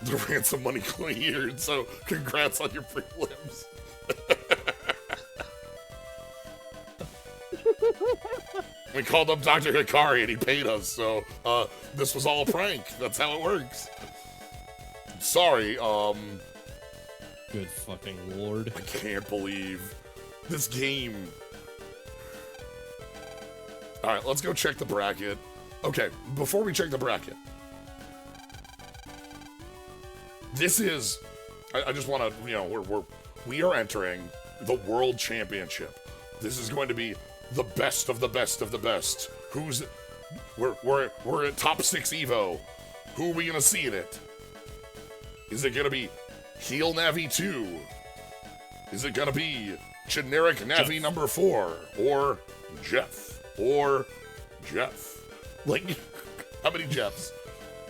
the ransom money cleared, so congrats on your prelims. We called up Dr. Hikari and he paid us, so this was all a prank. That's how it works. Sorry, Good fucking lord. I can't believe this game. Alright, let's go check the bracket. Okay, before we check the bracket. This is, I just want to, you know, we are entering the World Championship. This is going to be the best of the best of the best. We're at top 6 Evo. Who are we gonna see in it? Is it gonna be Heel Navi 2? Is it gonna be generic Navi Jeff. number 4? Or Jeff? Or Jeff? Like, how many Jeffs?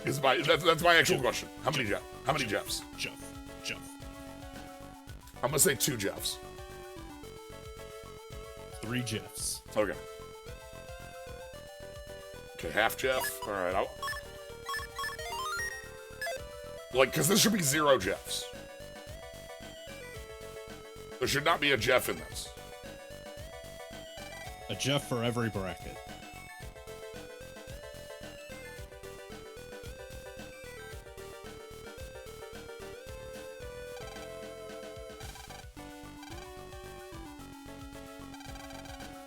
That's my actual question. How many Jeffs? How many Jeffs? Jeff. I'm gonna say 2 Jeffs. 3 Jeffs. Okay. Okay, half Jeff. All right. Because this should be 0 Jeffs. There should not be a Jeff in this. A Jeff for every bracket.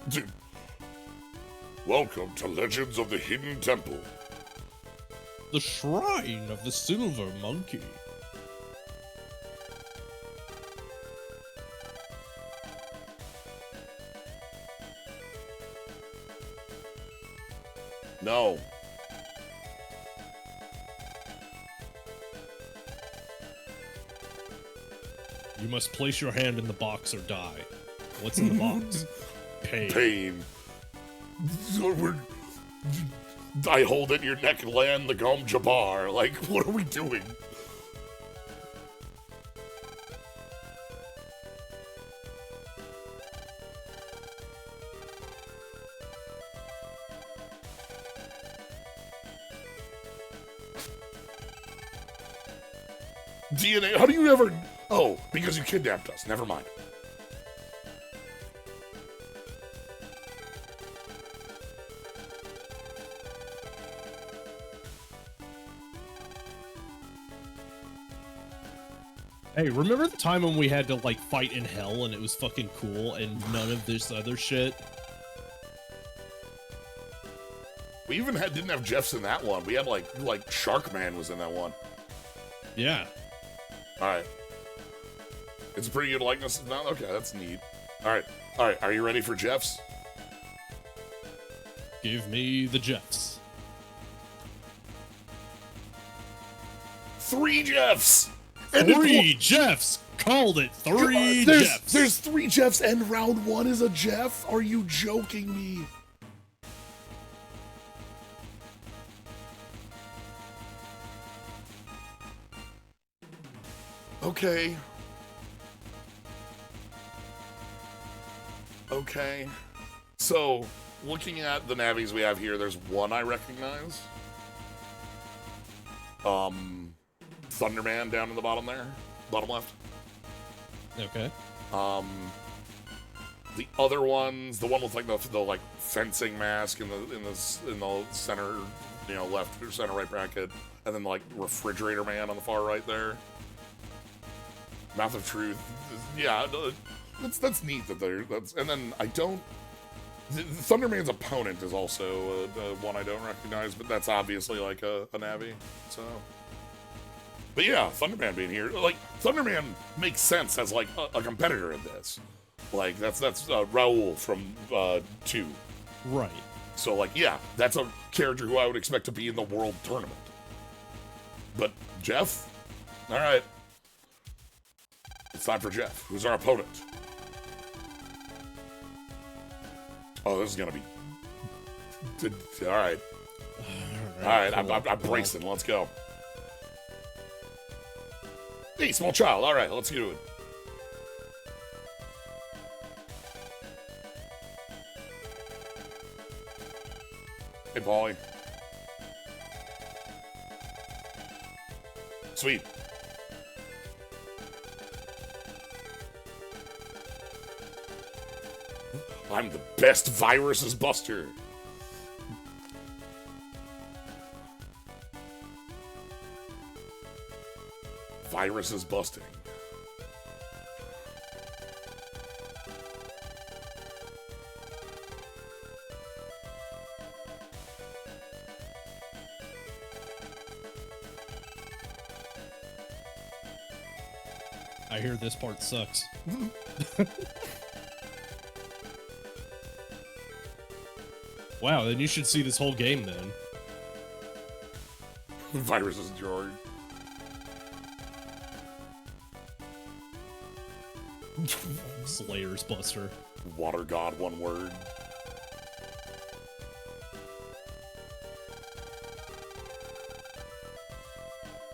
Dude. Welcome to Legends of the Hidden Temple. The Shrine of the Silver Monkey. No. You must place your hand in the box or die. What's in the box? Pain. I hold it in your neck and land the Gom Jabbar. Like, what are we doing? DNA, how do you ever... Oh, because you kidnapped us. Never mind. Hey, remember the time when we had to, like, fight in hell and it was fucking cool and none of this other shit? We even didn't have Jeffs in that one. We had, like Sharkman was in that one. Yeah. Alright. It's a pretty good likeness. No, okay, that's neat. Alright. Alright, are you ready for Jeffs? Give me the Jeffs. 3 Jeffs! And 3 Jeffs! Called it! 3 Jeffs! There's 3 Jeffs and round 1 is a Jeff? Are you joking me? Okay. Okay. So, looking at the Navis we have here, there's one I recognize. Thunderman down in the bottom there. Bottom left. Okay. The other ones, the one with like the like fencing mask in the center, you know, left or center right bracket, and then like refrigerator man on the far right there. Mouth of Truth, yeah, that's neat that that's, and then I don't. Thunderman's opponent is also one I don't recognize, but that's obviously like a Navi. So, but yeah, Thunderman being here, like Thunderman makes sense as like a competitor in this. Like that's Raul from 2. Right. So like yeah, that's a character who I would expect to be in the World Tournament. But Jeff, all right, it's time for Jeff, who's our opponent. Oh, this is gonna be all right. All right, I'm bracing. Let's go. Hey, small child. All right, let's do it. Hey, Paulie. Sweet. I'm the best viruses buster. Viruses busting. I hear this part sucks. Wow, then you should see this whole game then. Viruses George. Slayer's Buster. Water God, one word.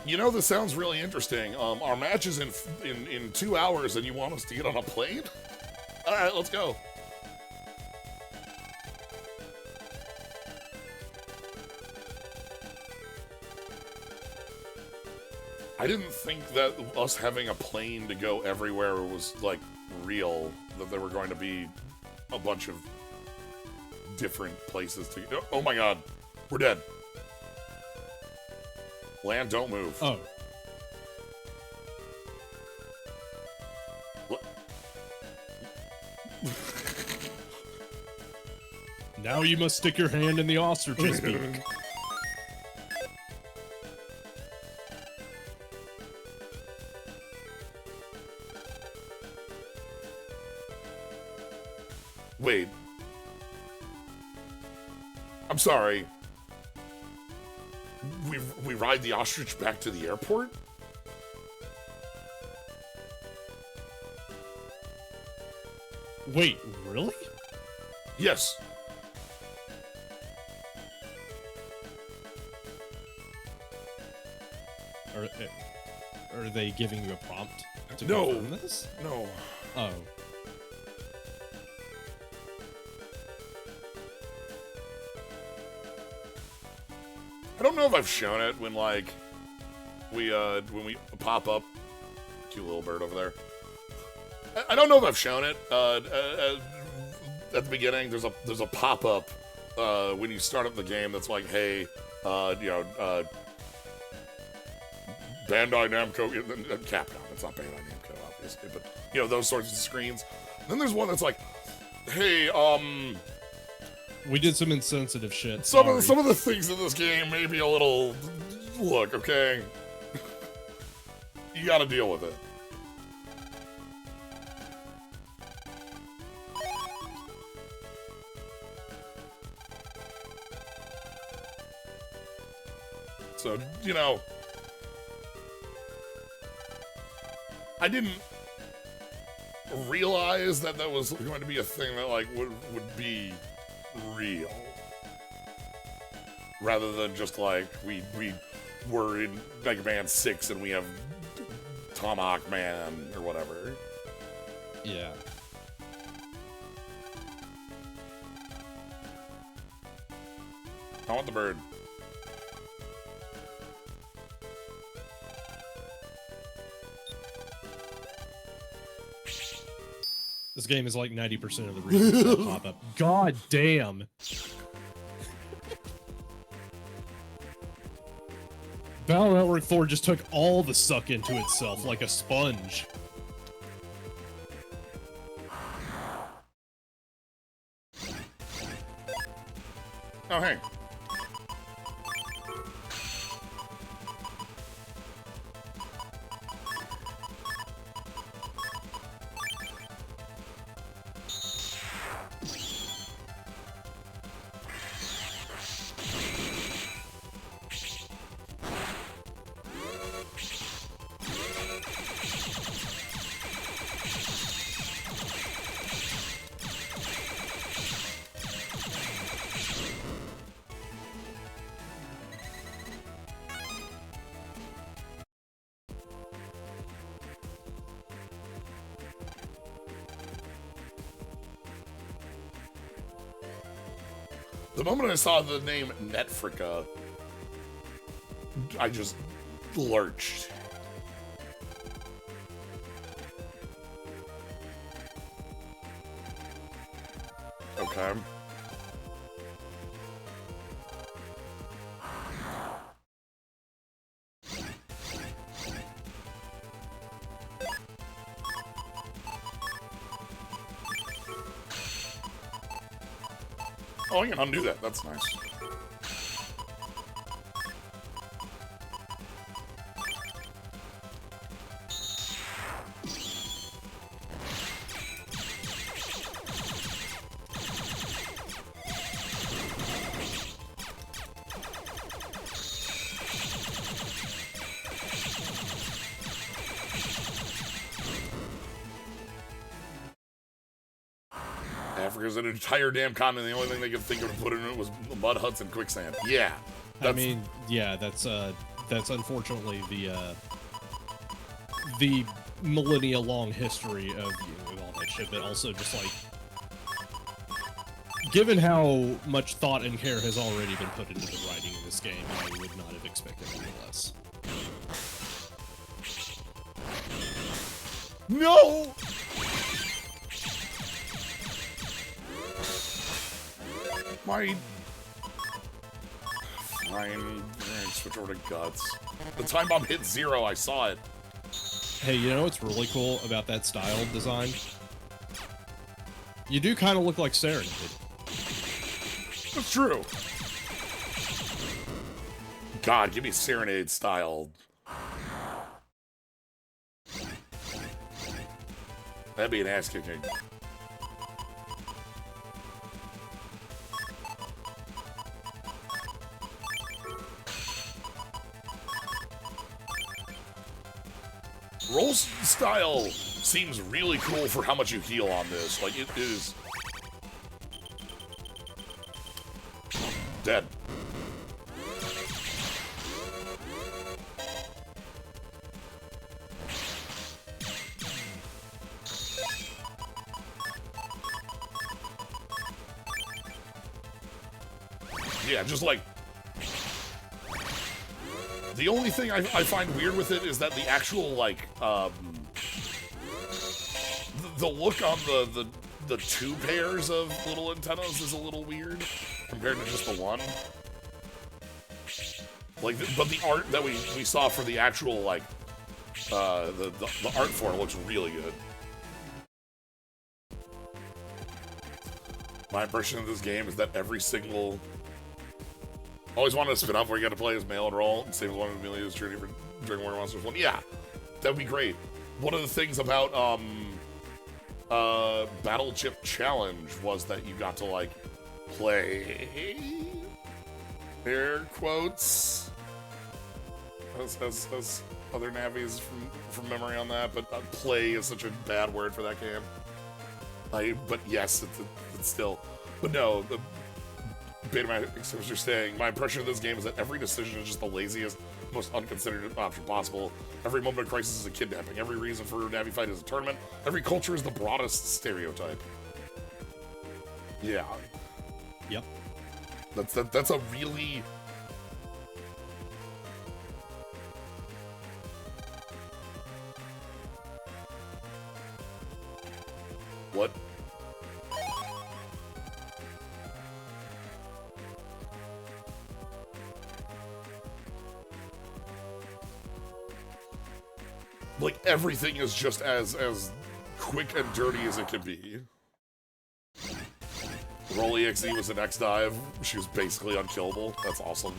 You know, this sounds really interesting. Our match is in 2 hours, and you want us to get on a plane? All right, let's go. I didn't think that us having a plane to go everywhere was, like, real. That there were going to be a bunch of different places to go. Oh my god, we're dead. Land, don't move. Oh. What? Now you must stick your hand in the ostrich's beak. Wait. I'm sorry. We ride the ostrich back to the airport? Wait, really? Yes. Are they giving you a prompt to No. confirm this? No. Oh. I don't know if I've shown it when, like, when we pop up. Cute little bird over there. I don't know if I've shown it. At the beginning, there's a pop up when you start up the game that's like, hey, Bandai Namco, Capcom. It's not Bandai Namco, obviously, but you know those sorts of screens. Then there's one that's like, hey, we did some insensitive shit. Some of the things in this game may be a little. Look, okay, you got to deal with it. So, you know, I didn't realize that that was going to be a thing that, like, would be real. Rather than just, like, we were in Megaman 6 and we have Tomahawk Man or whatever. Yeah. I want the bird. This game is like 90% of the reasons that pop up. God damn. Battle Network 4 just took all the suck into itself like a sponge. Oh, hey. The moment I saw the name Netfrica, I just lurched. Okay. Oh, I can undo that. That's nice. Africa's an entire damn continent. The only thing they could think of to put in it was mud huts and quicksand. Yeah. I mean, yeah, that's unfortunately the millennia-long history of all that shit, but also just like, given how much thought and care has already been put into the writing in this game, I would not have expected any less. No! Fine. Switch over to guts. The time bomb hit 0, I saw it. Hey, you know what's really cool about that style design? You do kind of look like Serenade. That's true. God, give me Serenade style. That'd be an ass kicking. Roll style seems really cool for how much you heal on this. Like, it is... Dead. Yeah, just like... The only thing I find weird with it is that the actual, like, the look on the two pairs of little antennas is a little weird compared to just the one. Like, but the art that we saw for the actual, like, the art for it looks really good. My impression of this game is that every single... Always wanted a spin-off where you got to play as male and roll and save one of Amelia's journey for during Warner Monsters 1. Yeah, that would be great. One of the things about Battle Chip Challenge was that you got to, like, play... air quotes. As other navies from memory on that, but play is such a bad word for that game. But yes, it's still... But no, the... Betamax was just saying, my impression of this game is that every decision is just the laziest, most unconsidered option possible. Every moment of crisis is a kidnapping. Every reason for a Navi fight is a tournament. Every culture is the broadest stereotype. Yeah. Yep. That's a really... What? Like, everything is just as quick and dirty as it can be. Roll EXE was an X-Dive. She was basically unkillable. That's awesome.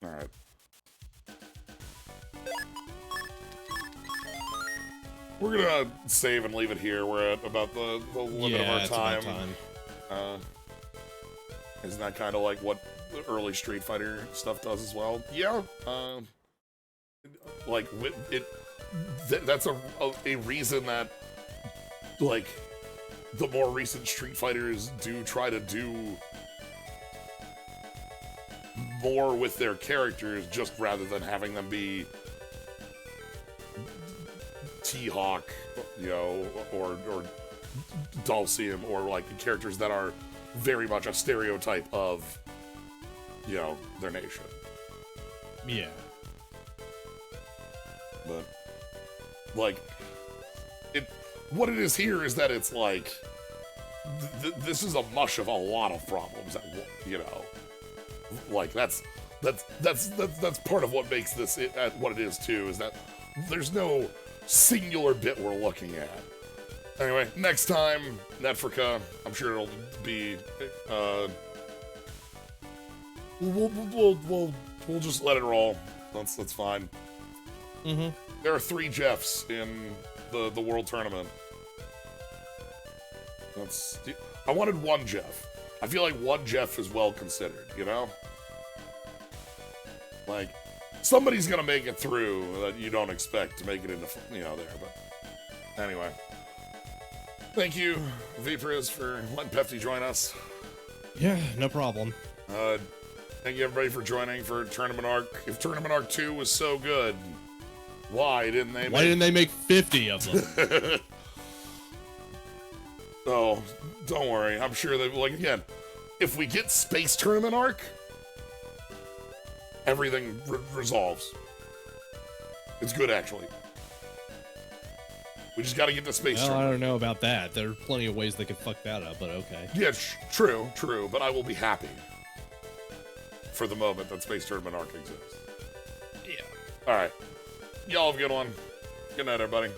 Alright. We're gonna save and leave it here. We're at about the limit of our time. Isn't Isn't that kind of like what early Street Fighter stuff does as well. Yeah, like that's a reason that like the more recent Street Fighters do try to do more with their characters, just rather than having them be T-Hawk, you know, or Dulcium, or like characters that are very much a stereotype of, you know, their nation. Yeah. But like what it is here is that it's like this is a mush of a lot of problems that, you know, like that's part of what makes this what it is too, is that there's no singular bit we're looking at. Anyway, next time, Netfrica, I'm sure it'll be, we'll just let it roll. That's fine. Mm-hmm. There are 3 Jeffs in the World Tournament. I wanted 1 Jeff. I feel like 1 Jeff is well considered, you know? Like, somebody's gonna make it through that you don't expect to make it into, you know, there, but anyway. Thank you, Vpriz, for letting Pefty join us. Yeah, no problem. Thank you, everybody, for joining for Tournament Arc. If Tournament Arc 2 was so good, why didn't they make 50 of them? Oh, don't worry. I'm sure that, like, again, if we get Space Tournament Arc, everything resolves. It's good, actually. We just gotta get the Space Tournament. I don't know about that. There are plenty of ways they could fuck that up, but okay. Yeah, true, but I will be happy for the moment that Space Tournament Arc exists. Yeah. Alright. Y'all have a good one. Good night, everybody.